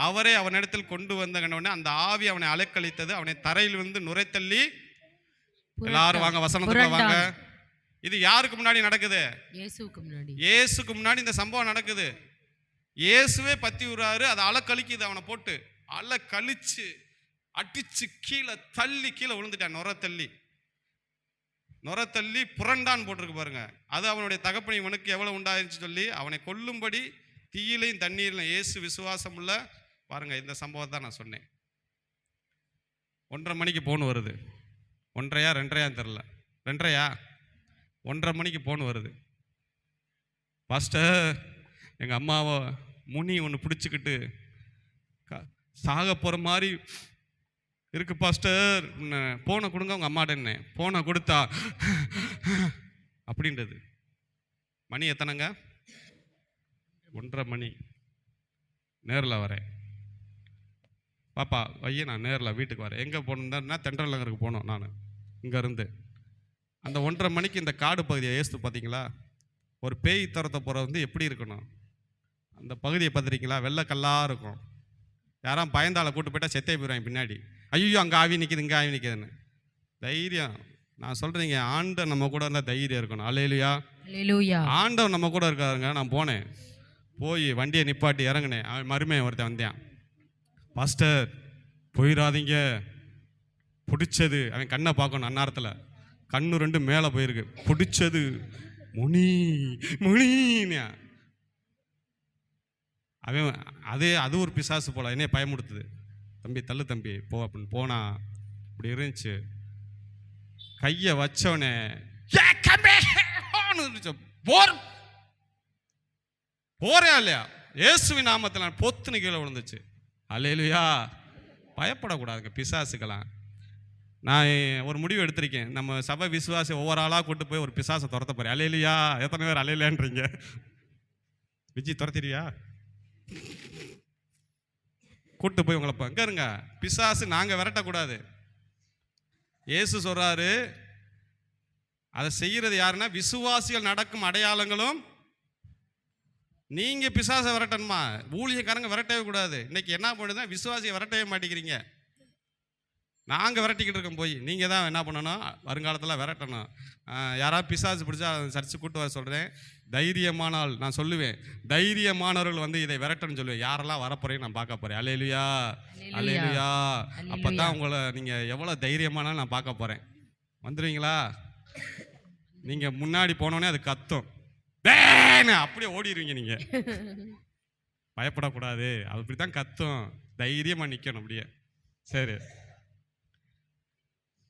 Speaker 1: அவரே அவனிடத்தில் கொண்டு வந்தவனே அந்த ஆவி அவனை அலக்களித்தது. அவனை தரையில் வந்து நுரைத்தள்ளி, எல்லாரும் வாங்க வசனத்துக்கு வாங்க. இது யாருக்கு முன்னாடி நடக்குது? இயேசுக்கு முன்னாடி இந்த சம்பவம் நடக்குது. இயேசுவே பத்தி விடுறாரு. அதை அலக்கழிக்குது. அவனை போட்டு அலக்கழிச்சு அடிச்சு கீழே விழுந்துட்டான். நுரத்தள்ளி புரண்டான் போட்டிருக்கு பாருங்க. அது அவனுடைய தகப்பனை இவனுக்கு எவ்வளவு உண்டாயிருச்சு சொல்லி அவனை கொல்லும்படி தீயிலையும் தண்ணீரிலும். இயேசு விசுவாசம் உள்ள பாருங்க. இந்த சம்பவத்தை தான் நான் சொன்னேன். 1:30 மணிக்கு போன் வருது. 1:30 2:30 தெரியல. 2:30 1:30 மணிக்கு போன் வருது. பாஸ்டர், எங்கள் அம்மாவை முனி ஒன்று பிடிச்சிக்கிட்டு சாக போகிற மாதிரி இருக்கு பாஸ்டர், போனை கொடுங்க உங்கள் அம்மாட்டேன்னு. போனை கொடுத்தா அப்படின்றது. மணி எத்தனைங்க? 1:30 மணி. நேரில் வரேன். பாப்பா வைய, நான் நேரில் வீட்டுக்கு வரேன். எங்கே போகணுன்னா தென்றல் நகருக்கு போனோம். நான் இங்கேருந்து அந்த 1:30 மணிக்கு இந்த காடு பகுதியை ஏசு பார்த்தீங்களா? ஒரு பேய் துரத்த போகிற எப்படி இருக்கணும்? அந்த பகுதியை பார்த்துருக்கீங்களா? வெள்ளைக்கல்லாக இருக்கும். யாரும் பயந்தாளை கூட்டு போயிட்டா செத்தே போயிடுவாங்க பின்னாடி. ஐயோ அங்கே ஆவி நிற்கிது, இங்கே ஆவி நிற்கிதுன்னு. தைரியம், நான் சொல்கிறீங்க, ஆண்டவர் நம்ம கூட இருந்தால் தைரியம் இருக்கணும். அல்லேலூயா. ஆண்டவர் நம்ம கூட இருக்காருங்க. நான் போனேன், போய் வண்டியை நிப்பாட்டி இறங்கினேன். மருமையை ஒருத்தன் வந்தேன், பாஸ்டர் போயிடாதீங்க, பிடிச்சது. அவன் கண்ணை பார்க்கணும், அந்நேரத்தில் கண்ணு ரெண்டு மேலே போயிருக்கு, பிடிச்சது முனி முனின்னு. அவன் அது ஒரு பிசாசு போல என்னைய பயமுடுத்துது. தம்பி தள்ளு தம்பி போ அப்படின்னு போனா இப்படி இருந்துச்சு. கையை வச்சவனே போறே இல்லையா, இயேசுவின் நாமத்தில் பொத்துன்னு கீழே விழுந்துச்சு. அல்லேலூயா. பயப்படக்கூடாதுங்க பிசாசுக்கெல்லாம். நான் ஒரு முடிவு எடுத்திருக்கேன், நம்ம சபை விசுவாசி ஒவ்வொரு ஆளாக கூட்டு போய் ஒரு பிசாசை துரத்த போறேன். அல்லேலூயா. எத்தனை பேர் அல்லேலூயான்றீங்க? விஜி துரத்திடுவியா? கூட்டு போய் உங்களை எங்க இருங்க பிசாசு நாங்க விரட்டக்கூடாது. இயேசு சொல்றாரு, அதை செய்யறது யாருன்னா விசுவாசிகள் நடக்கும் அடையாளங்களும். நீங்க பிசாசை விரட்டணுமா? ஊழியக்காரங்க விரட்டவே கூடாது. இன்னைக்கு என்ன பண்ணுதுன்னா விசுவாசியை விரட்டவே மாட்டேங்கிறீங்க. நாங்கள் விரட்டிக்கிட்டு இருக்கோம் போய். நீங்கள் தான் என்ன பண்ணணும், வருங்காலத்தில் விரட்டணும். யாராவது பிசாசு பிடிச்சா சர்ச்சு கூட்டு வர சொல்கிறேன். தைரியமானால் நான் சொல்லுவேன், தைரியமானவர்கள் வந்து இதை விரட்டணும்னு சொல்லுவேன். யாரெல்லாம் வரப்போறேன்னு நான் பார்க்க போகிறேன். அல்லேலூயா, அல்லேலூயா. அப்போ தான் உங்களை நீங்கள் எவ்வளோ தைரியமானாலும் நான் பார்க்க போகிறேன். வந்துடுவீங்களா? நீங்கள் முன்னாடி போனோடனே அது கத்தும், அப்படியே ஓடிடுவீங்க. நீங்கள் பயப்படக்கூடாது, அப்படி தான் கத்தும். தைரியமாக நிற்கணும் அப்படியே. சரி,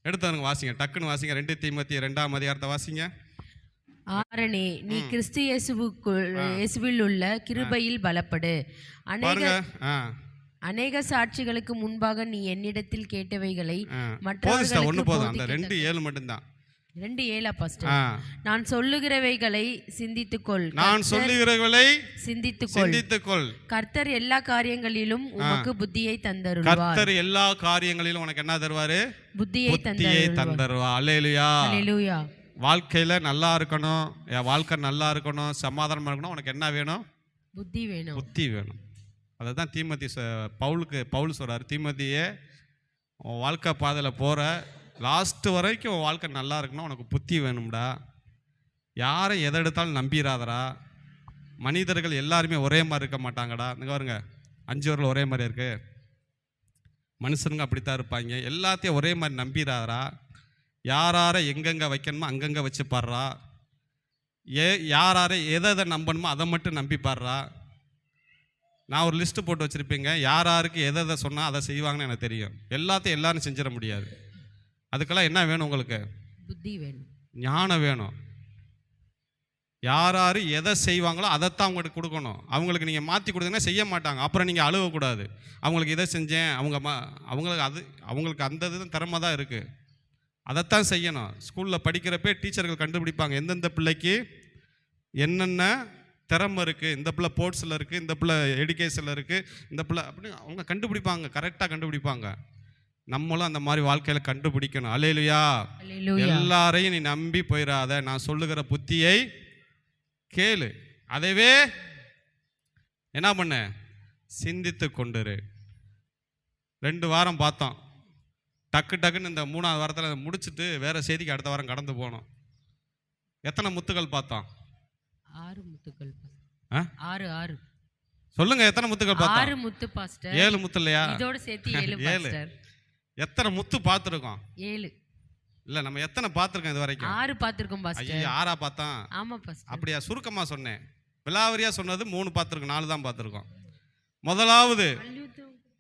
Speaker 1: எடுத்தாருங்க, வாசிங்க, டக்குன்னு வாசிங்க. 2 தீமோத்தேயு 2ஆம் அதிகாரத்தை வாசிங்க.
Speaker 2: ஆரணே, நீ கிறிஸ்து இயேசுவில் உள்ள கிருபையில் பலப்படு. அநேக சாட்சிகளுக்கு முன்பாக நீ என்னிடத்தில் கேட்டவைகளை
Speaker 1: மற்றவர்களுக்கு போதும். அந்த 2:7 மட்டும்தான்.
Speaker 2: 2:7 பாஸ்டர். நான் சொல்லுகிறவைகளை சிந்தித்துக்கொள்,
Speaker 1: நான் சொல்லுகிறவைகளை
Speaker 2: சிந்தித்துக்கொள். கர்த்தர் எல்லா காரியங்களிலும் உனக்கு புத்தியை தந்தருள்வார்.
Speaker 1: கர்த்தர் எல்லா காரியங்களிலும் உனக்கு என்ன தருவாரு? புத்தியை தந்தருவார். அல்லேலூயா, அல்லேலூயா. வாழ்க்கையில நல்லா இருக்கணும், என் வாழ்க்கை நல்லா இருக்கணும், சமாதானமா இருக்கணும். உனக்கு என்ன வேணும்?
Speaker 2: புத்தி வேணும்,
Speaker 1: புத்தி வேணும். அதை தான் பவுல் சொல்றாரு, தீமோத்தேயே உன் வாழ்க்கை பாதையில் போற லாஸ்ட் வரைக்கும் உன் வாழ்க்கை நல்லா இருக்கணும், உனக்கு புத்தி வேணும்டா. யாரை எதை எடுத்தாலும் நம்பிடாதடா. மனிதர்கள் எல்லாருமே ஒரே மாதிரி இருக்க மாட்டாங்கடா. இங்கே பாருங்க, 5 வரல ஒரே மாதிரி இருக்கு. மனுஷனுங்க அப்படித்தான் இருப்பாங்க. எல்லாத்தையும் ஒரே மாதிரி நம்பிடாதடா. யாரை எங்கெங்கே வைக்கணுமோ அங்கங்கே வச்சு பாடுறா. யாரை எதை நம்பணுமோ அதை மட்டும் நம்பி பாடுறா. நான் ஒரு லிஸ்ட்டு போட்டு வச்சுருப்பேங்க, யாருக்கு எதை சொன்னால் அதை செய்வாங்கன்னு எனக்கு தெரியும். எல்லாத்தையும் எல்லாரும் செஞ்சிட முடியாது. அதுக்கெல்லாம் என்ன வேணும்? உங்களுக்கு
Speaker 2: புத்தி வேணும்,
Speaker 1: ஞானம் வேணும். யார் எதை செய்வாங்களோ அதைத்தான் அவங்களுக்கு கொடுக்கணும். அவங்களுக்கு நீங்கள் மாற்றி கொடுத்தீங்கன்னா செய்ய மாட்டாங்க. அப்புறம் நீங்கள் அழுவக்கூடாது, அவங்களுக்கு இதை செஞ்சேன், அவங்களுக்கு அந்த இது திறமை தான் இருக்குது, அதைத்தான் செய்யணும். ஸ்கூலில் படிக்கிறப்பே டீச்சர்கள் கண்டுபிடிப்பாங்க எந்தெந்த பிள்ளைக்கு என்னென்ன திறமை இருக்குது. இந்த பிள்ளை ஸ்போர்ட்ஸில் இருக்குது, இந்த பிள்ளை எஜுகேஷனில் இருக்குது, இந்த பிள்ளை அப்படின்னு அவங்க கண்டுபிடிப்பாங்க, கரெக்டாக கண்டுபிடிப்பாங்க. நம்மளும் அந்த மாதிரி வாழ்க்கையில் கண்டுபிடிக்கணும். அல்லேலூயா. எல்லாரையும் நீ நம்பி போயிடாத. நான் சொல்லுகிற புத்தியை கேளு, அதைவே என்ன பண்ண, சிந்தித்து கொண்டுரு. 2 வாரம் பார்த்தோம். டக்குன்னு இந்த 3ஆவது வாரத்தில் முடிச்சுட்டு வேற செய்திக்கு அடுத்த வாரம் கடந்து போனோம். எத்தனை முத்துக்கள் பார்த்தோம்?
Speaker 2: 6 முத்துக்கள். 6
Speaker 1: சொல்லுங்க, எத்தனை முத்துக்கள் பார்த்தோம்?
Speaker 2: 6 முத்து பாஸ்டர்.
Speaker 1: 7 முத்து இல்லையா?
Speaker 2: இதோட சேர்த்து 7 பாஸ்டர்.
Speaker 1: எத்தனை முத்து பார்த்துருக்கோம்?
Speaker 2: 7
Speaker 1: இல்ல, நம்ம எத்தனை பார்த்துருக்கோம் இது வரைக்கும்?
Speaker 2: 6 பார்த்துருக்கோம் பாஸ்டர்.
Speaker 1: ஐயோ, 6ஆ பார்த்தோம்?
Speaker 2: ஆமா பாஸ்டர்.
Speaker 1: அப்படியா? சுருக்கமா சொன்னேன். விலாவரியா சொன்னது 3 பார்த்துருக்கோம், 4 தான் பார்த்துருக்கோம். முதலாவது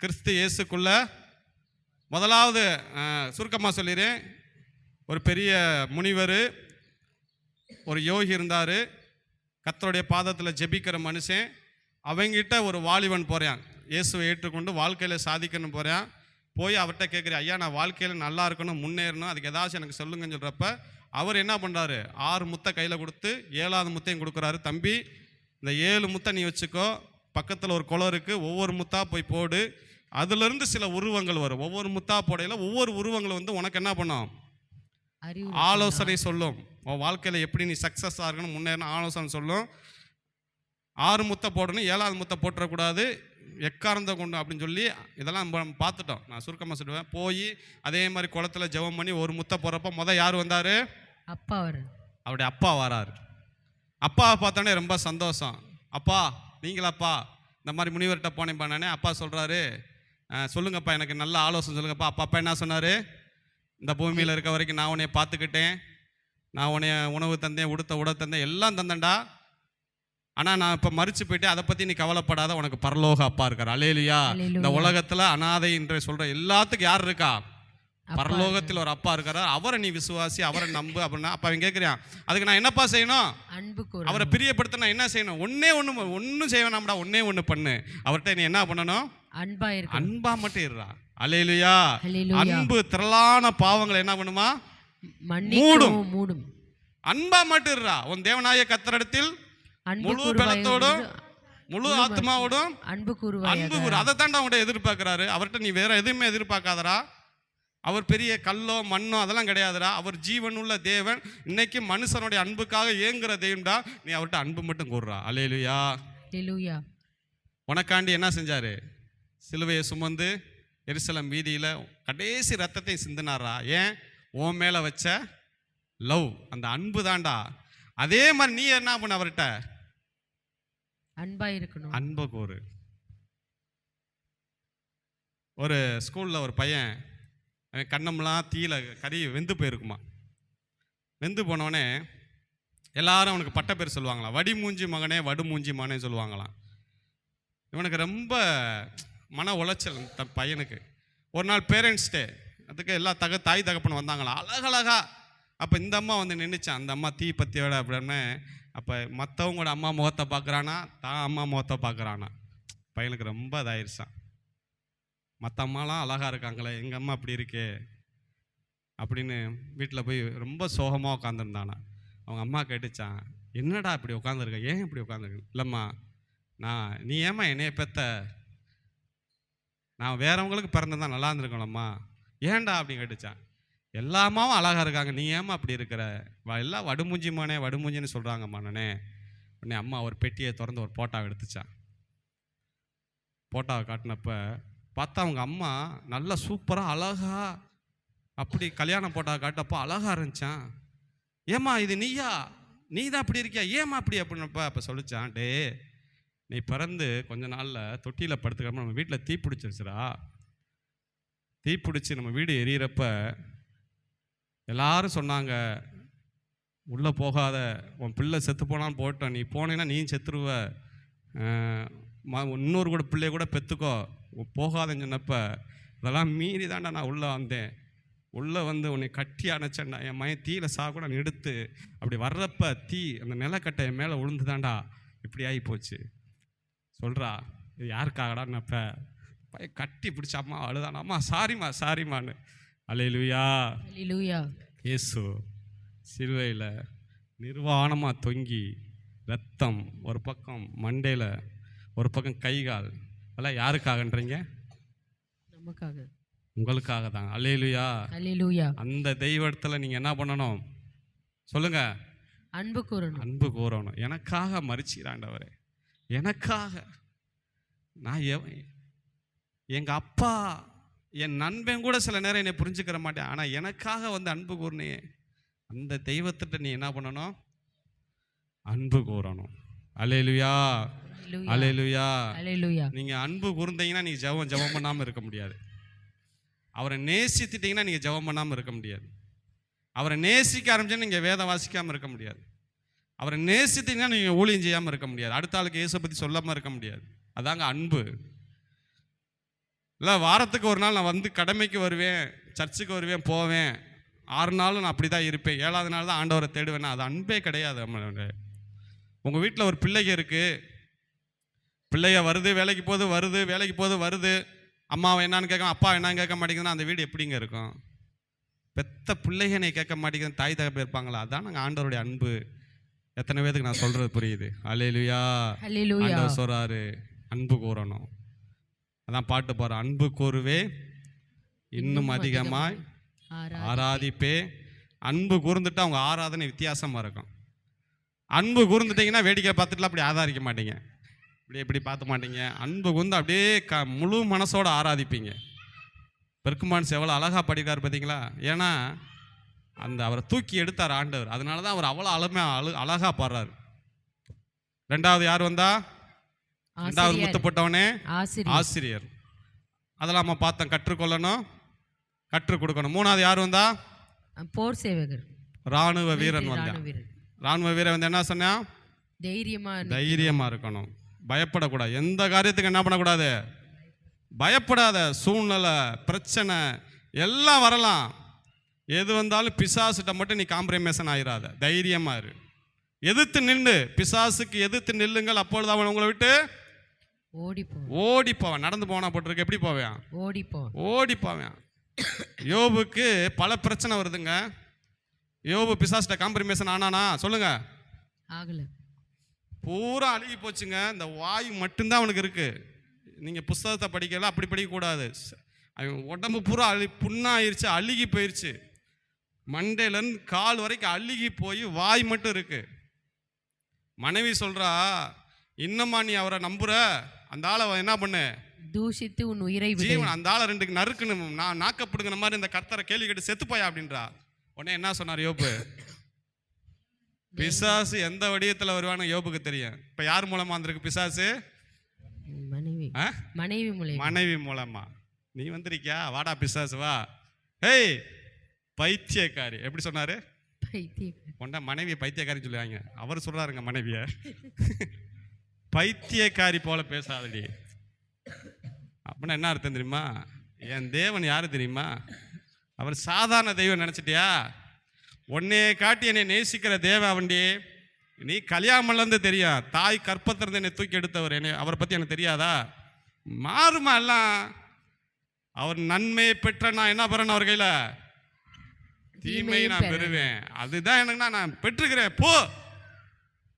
Speaker 1: கிறிஸ்து இயேசுக்குள்ள, முதலாவது சுருக்கமாக சொல்லிடுறேன். ஒரு பெரிய முனிவர், ஒரு யோகி இருந்தார், கர்த்தருடைய பாதத்தில் ஜெபிக்கிற மனுஷன். அவங்கிட்ட ஒரு வாலிபன் போகிறான், இயேசுவை ஏற்றுக்கொண்டு வாழ்க்கையில் சாதிக்கணும் போகிறான். போய் அவர்கிட்ட கேட்குறேன், ஐயா நான் வாழ்க்கையில் நல்லா இருக்கணும், முன்னேறணும், அதுக்கு ஏதாச்சும் எனக்கு சொல்லுங்கன்னு சொல்கிறப்ப அவர் என்ன பண்ணுறாரு, 6 முத்தை கையில் கொடுத்து 7ஆவது முத்தையும் கொடுக்குறாரு. தம்பி, இந்த 7 முத்தை நீ வச்சுக்கோ, பக்கத்தில் ஒரு குளம் இருக்குது, ஒவ்வொரு முத்தாக போய் போடு, அதுலேருந்து சில உருவங்கள் வரும். ஒவ்வொரு முத்தா போடையில் ஒவ்வொரு உருவங்கள் வந்து உனக்கு என்ன பண்ணும், ஆலோசனை சொல்லும். உன் வாழ்க்கையில் எப்படி நீ சக்ஸஸாக இருக்கணும், முன்னேறணும் ஆலோசனை சொல்லும். 6 முத்தை போடணும், 7ஆவது முத்தை போட்டுறக்கூடாது. எக்காரந்த கொண்டு அப்படின்னு சொல்லி இதெல்லாம் நம்ம பார்த்துட்டோம். நான் சுருக்கமாக சொல்லுவேன். போய் அதே மாதிரி குளத்துல ஜெபம் பண்ணி ஒரு முத்தை போகிறப்ப யார் வந்தார்?
Speaker 2: அப்பா
Speaker 1: அவருடைய அப்பா வராரு. அப்பாவை பார்த்தோன்னே ரொம்ப சந்தோஷம். அப்பா நீங்களாப்பா, இந்த மாதிரி முனிவர்கிட்ட போனேன் பண்ணானே. அப்பா சொல்கிறாரு, சொல்லுங்கப்பா, எனக்கு நல்ல ஆலோசனை சொல்லுங்கப்பா. அப்பா என்ன சொன்னார்? இந்த பூமியில் இருக்க வரைக்கும் நான் உன்னைய பார்த்துக்கிட்டேன், நான் உன்னைய உணவு தந்தேன், உட தந்தேன், எல்லாம் தந்தேன்டா. ஆனால் நான் இப்போ மறிச்சு போயிட்டேன், அதை பற்றி நீ கவலைப்படாத, உனக்கு பரலோக அப்பா இருக்கார். அல்லேலூயா. இந்த உலகத்தில் அனாதை என்று சொல்கிற எல்லாத்துக்கும் யார் இருக்கா? பரலோகத்தில் ஒரு அப்பா இருக்கிறார். அவரை நீ விசுவாசி, அவரை நம்பு அப்படின்னா. அப்போ அவன் கேட்குறான், அதுக்கு நான் என்னப்பா செய்யணும்? அவரை பிரியப்படுத்த நான் என்ன செய்யணும்? ஒன்றும் செய்ய வேணாம்டா, ஒன்று பண்ணு. அவர்கிட்ட நீ என்ன பண்ணணும்? அன்பா மட்டும் இருடா. அல்லேலூயா. அன்பு திரளான பாவங்களை என்ன பண்ணுமா? மூடும். அன்பா மட்டும் இருடா. உன் தேவனாய கர்த்தரிடத்தில் முழு பலத்தோடும் முழு ஆத்மாவோடும் அன்பு கூறு. அதை தாண்டா அவங்கள்ட்ட எதிர்பார்க்கிறாரு. அவர்கிட்ட நீ வேற எதுவுமே எதிர்பார்க்காதரா. அவர் பெரிய கல்லோ மண்ணோ அதெல்லாம் கிடையாதுடா. அவர் ஜீவனுள்ள தேவன். இன்னைக்கு மனுஷனுடைய அன்புக்காக ஏங்குற தெய்வம்டா. நீ அவர்கிட்ட அன்பு மட்டும் கூறுறா. அல்லேலூயா. உனக்காண்டி என்ன செஞ்சாரு? சிலுவையை சுமந்து எருசலேம் வீதியில் கடைசி ரத்தத்தை சிந்தினாரா. ஏன்? உன் மேலே வச்ச லவ், அந்த அன்பு தாண்டா. அதே மாதிரி நீ என்ன பண்ண? அவர்கிட்ட
Speaker 2: அன்பா இருக்கணும்.
Speaker 1: அன்பு கூறு. ஒரு ஸ்கூலில் ஒரு பையன், அவன் கண்ணம்லாம் தீயில கறி வெந்து போயிருக்குமா. வெந்து போனோடனே எல்லாரும் அவனுக்கு பட்ட பேர் சொல்லுவாங்களாம். வடி மூஞ்சி மகனே, வடு மூஞ்சி மகனே சொல்லுவாங்களாம். இவனுக்கு ரொம்ப மன உளைச்சல் பையனுக்கு. ஒரு நாள் பேரண்ட்ஸ் டே, அதுக்கு எல்லா தாய் தகப்பன் வந்தாங்களாம் அழகழகா. அப்போ இந்த அம்மா வந்து நின்றுச்சான். அந்த அம்மா தீ பற்றியோட அப்படின்னு. அப்போ மற்றவங்களோட அம்மா முகத்தை பார்க்குறானா, தான் அம்மா முகத்தை பார்க்குறானா. பையனுக்கு ரொம்ப இதாயிருச்சான். மற்ற அம்மாலாம் அழகாக இருக்காங்களே, எங்கள் அம்மா அப்படி இருக்கே அப்படின்னு வீட்டில் போய் ரொம்ப சோகமாக உட்காந்துருந்தானா. அவங்க அம்மா கேட்டுச்சான், என்னடா இப்படி உட்காந்துருக்க, ஏன் இப்படி உட்காந்துருக்க? இல்லைம்மா, நீ ஏம்மா என்னைய பெத்த, நான் வேறவங்களுக்கு பிறந்ததான் நல்லா இருந்திருக்கணும்மா, ஏன்டா அப்படின்னு கேட்டுச்சான். எல்லா அம்மாவும் அழகாக இருக்காங்க, நீ ஏம்மா அப்படி இருக்கிற, எல்லாம் வடுமூஞ்சிமானே வடுமூஞ்சின்னு சொல்கிறாங்கம்மா நானே. உடனே அம்மா ஒரு பெட்டியை திறந்து ஒரு போட்டாவை எடுத்துச்சான். போட்டாவை காட்டினப்ப பார்த்தா அவங்க அம்மா நல்லா சூப்பராக அழகா, அப்படி கல்யாணம் போட்டாவை காட்டப்போ அழகாக இருந்துச்சான். ஏம்மா இது நீயா, நீ தான் அப்படி இருக்கியா, ஏம்மா அப்படி அப்படின்னப்ப அப்போ சொல்லிச்சான், டே நீ பிறந்து கொஞ்ச நாளில் தொட்டியில் படுத்துக்காம நம்ம வீட்டில் தீ பிடிச்சிருச்சுடா. தீ பிடிச்சி நம்ம வீடு எரியிறப்ப எல்லாரும் சொன்னாங்க, உள்ளே போகாத, உன் பிள்ளை செத்து போனான்னு போட்டோம், நீ போனேன்னா நீயும் செத்துருவ, இன்னொரு கூட பிள்ளைய கூட பெற்றுக்கோ, போகாதன்னு சொன்னப்ப அதெல்லாம் மீறி தாண்டா நான் உள்ளே வந்தேன். உள்ளே வந்து உன்னை கட்டி அணைச்சேன்டா. என் மயன் தீயில கூட நான் எடுத்து அப்படி வர்றப்ப தீ அந்த நிலக்கட்டை என் மேலே விழுந்து தாண்டா இப்படி ஆகி போச்சு சொல்கிறா. இது யாருக்காகடான்னப்ப பையன் கட்டி பிடிச்ச அம்மா அழுதானா, அம்மா சாரிம்மான்னு. அல்லேலூயா. இயேசு சிலுவையில் நிர்வாணமாக தொங்கி ரத்தம் ஒரு பக்கம் மண்டையில், ஒரு பக்கம் கை கால், அதெல்லாம் யாருக்காகன்றீங்க?
Speaker 2: நமக்காக,
Speaker 1: உங்களுக்காக தான். அல்லேலூயா. அந்த தெய்வத்தில் நீங்கள் என்ன பண்ணணும் சொல்லுங்க?
Speaker 2: அன்பு
Speaker 1: கூறணும். எனக்காக மரிச்சிராண்டவரே, எனக்காக. நான் எங்கள் அப்பா, என் நண்பன் கூட சில நேரம் என்னை புரிஞ்சுக்கிற மாட்டேன், ஆனால் எனக்காக வந்து அன்பு கூறினே, அந்த தெய்வத்திட்ட நீ என்ன பண்ணணும்? அன்பு கூறணும். அல்லேலூயா. நீங்கள் அன்பு கூர்ந்தீங்கன்னா நீங்கள் ஜெபம் பண்ணாமல் இருக்க முடியாது. அவரை நேசித்துட்டீங்கன்னா நீங்கள் ஜெபம் பண்ணாமல் இருக்க முடியாது. அவரை நேசிக்க ஆரம்பிச்சா நீங்கள் வேதம் வாசிக்காமல் இருக்க முடியாது. அவரை நேசித்தீங்கன்னா நீங்கள் ஊழியம் செய்யாமல் இருக்க முடியாது. அடுத்த ஆளுக்கு இயேசுவை பற்றி சொல்லாமல் இருக்க முடியாது. அதாங்க அன்பு. இல்லை வாரத்துக்கு ஒரு நாள் நான் வந்து கடமைக்கு வருவேன், சர்ச்சுக்கு வருவேன், போவேன், 6 நாளும் நான் அப்படி தான் இருப்பேன், 7வது நாள் தான் ஆண்டவரை தேடுவேன்னா அது அன்பே கிடையாது. உங்கள் வீட்டில் ஒரு பிள்ளைங்க இருக்குது, பிள்ளைய வருது வேலைக்கு போகுது வருது, அம்மாவை என்னான்னு கேட்க, அப்பா என்னன்னு கேட்க மாட்டேங்குதுன்னா அந்த வீடு எப்படிங்க இருக்கும்? பெத்த பிள்ளைங்க கேட்க மாட்டேங்குதுன்னு தாய் தகப்பன் இருப்பாங்களா? அதான் நாங்கள் ஆண்டவருடைய அன்பு. எத்தனை பேருக்கு நான் சொல்கிறது புரியுது? அல்லேலூயா. ஆண்டவர் சொல்கிறாரு அன்பு கூறணும். அதான் பாட்டு போகிற, அன்பு கூறுவே இன்னும் அதிகமாய் ஆராதிப்பே. அன்பு கூர்ந்துட்டு அவங்க ஆராதனை வித்தியாசமாக இருக்கும். அன்பு கூர்ந்துட்டிங்கன்னா வேடிக்கை பார்த்துட்டுலாம் அப்படி ஆதாரிக்க மாட்டீங்க. இப்படி பார்த்த மாட்டீங்க. அன்பு வந்து அப்படியே முழு மனசோட ஆராதிப்பீங்க. பெர்குமான்ஸ் எவ்வளோ அழகாக படிக்கிறார் பார்த்தீங்களா? ஏன்னா அந்த அவரை தூக்கி எடுத்தார் ஆண்டவர். அதனால தான் அவர் அவ்வளோ அழகாக பாடுறாரு. ரெண்டாவது யார் வந்தா? ரெண்டாவது முத்தப்பட்டவனே ஆசிரியர். அதெல்லாம் நம்ம பார்த்தோம். கற்றுக்கொள்ளணும், கற்றுக் கொடுக்கணும். மூணாவது யார் வந்தா?
Speaker 2: போர் சேவகர்,
Speaker 1: ராணுவ வீரன் வந்தான். ராணுவ வீரன் வந்து என்ன சொன்னா? தைரியமா இருக்கணும், பயப்படக்கூடாது. எந்த காரியத்துக்கு என்ன பண்ணக்கூடாது? பயப்படாத. சூழ்நிலை, பிரச்சனை எல்லாம் வரலாம். எது வந்தாலும் பிசாசுகிட்ட மட்டும் நீ காம்ப்ரமைசன் ஆயிராத. தைரியமா இரு. எதிர்த்து நின்று, பிசாசுக்கு எதிர்த்து நில்லுங்கள், அப்பொழுது அவன் உங்களை விட்டு ஓடி போவான். நடந்து போனா போட்டிருக்கு. எப்படி போவேன்? ஓடி போவேன். யோபுக்கு பல பிரச்சனை வருதுங்க. யோபு பிசாசுகிட்ட காம்ப்ரமைசன் ஆனானா? சொல்லுங்க.
Speaker 2: ஆகல.
Speaker 1: பூரா அழுகி போச்சுங்க. இந்த வாய் மட்டும்தான் அவனுக்கு இருக்கு. நீங்கள் புஸ்தகத்தை படிக்கல, அப்படி படிக்கக்கூடாது. அவன் உடம்பு பூரா புண்ணாயிருச்சு, அழுகி போயிடுச்சு. மண்டையிலேருந்து கால் வரைக்கும் அழுகி போய் வாய் மட்டும் இருக்கு. மனைவி சொல்றா, இன்னமா நீ அவரை நம்புற? அந்த ஆளை என்ன பண்ணு?
Speaker 2: தூஷித்து உன் உயிரை
Speaker 1: ஜீவன். அந்த ஆளை ரெண்டுக்கு நறுக்குன்னு நான் நாக்கப்படுங்கிற மாதிரி இந்த கர்த்தரை கேள்வி கேட்டு செத்துப்பாயா அப்படின்றா. உடனே என்ன சொன்னார் யோபு? பிசாசு எந்த வடிவத்தில் வருவான்னு யோபுக்கு தெரியும். இப்ப யார் மூலமா வந்திருக்கு பிசாசு? மனைவி மூலமா. நீ வந்திருக்கியா? வாடா பிசாசு வா. ஹேய் பைத்தியக்காரி. எப்படி சொன்னாரு? மனைவியை பைத்தியக்காரின்னு சொல்லுவாங்க. அவர் சொல்றாருங்க மனைவிய பைத்தியக்காரி போல பேசாதடி. அப்படின்னா என்ன அர்த்தம் தெரியுமா? என் தேவன் யாரு தெரியுமா? அவர் சாதாரண தெய்வம் நினைச்சிட்டியா? உன்னைய காட்டி என்னை நேசிக்கிற தேவ அவன்டி. நீ கல்யாணம்லேருந்து தெரியும். தாய் கற்பத்திலிருந்து என்னை தூக்கி எடுத்தவர். என்னை அவரை பற்றி எனக்கு தெரியாதா? மாறுமா எல்லாம். அவர் நன்மையை பெற்ற நான் என்ன பெறணும்? அவர் கையில் தீமையை நான் பெறுவேன். அதுதான் எனக்குன்னா நான் பெற்றுக்கிறேன் போ.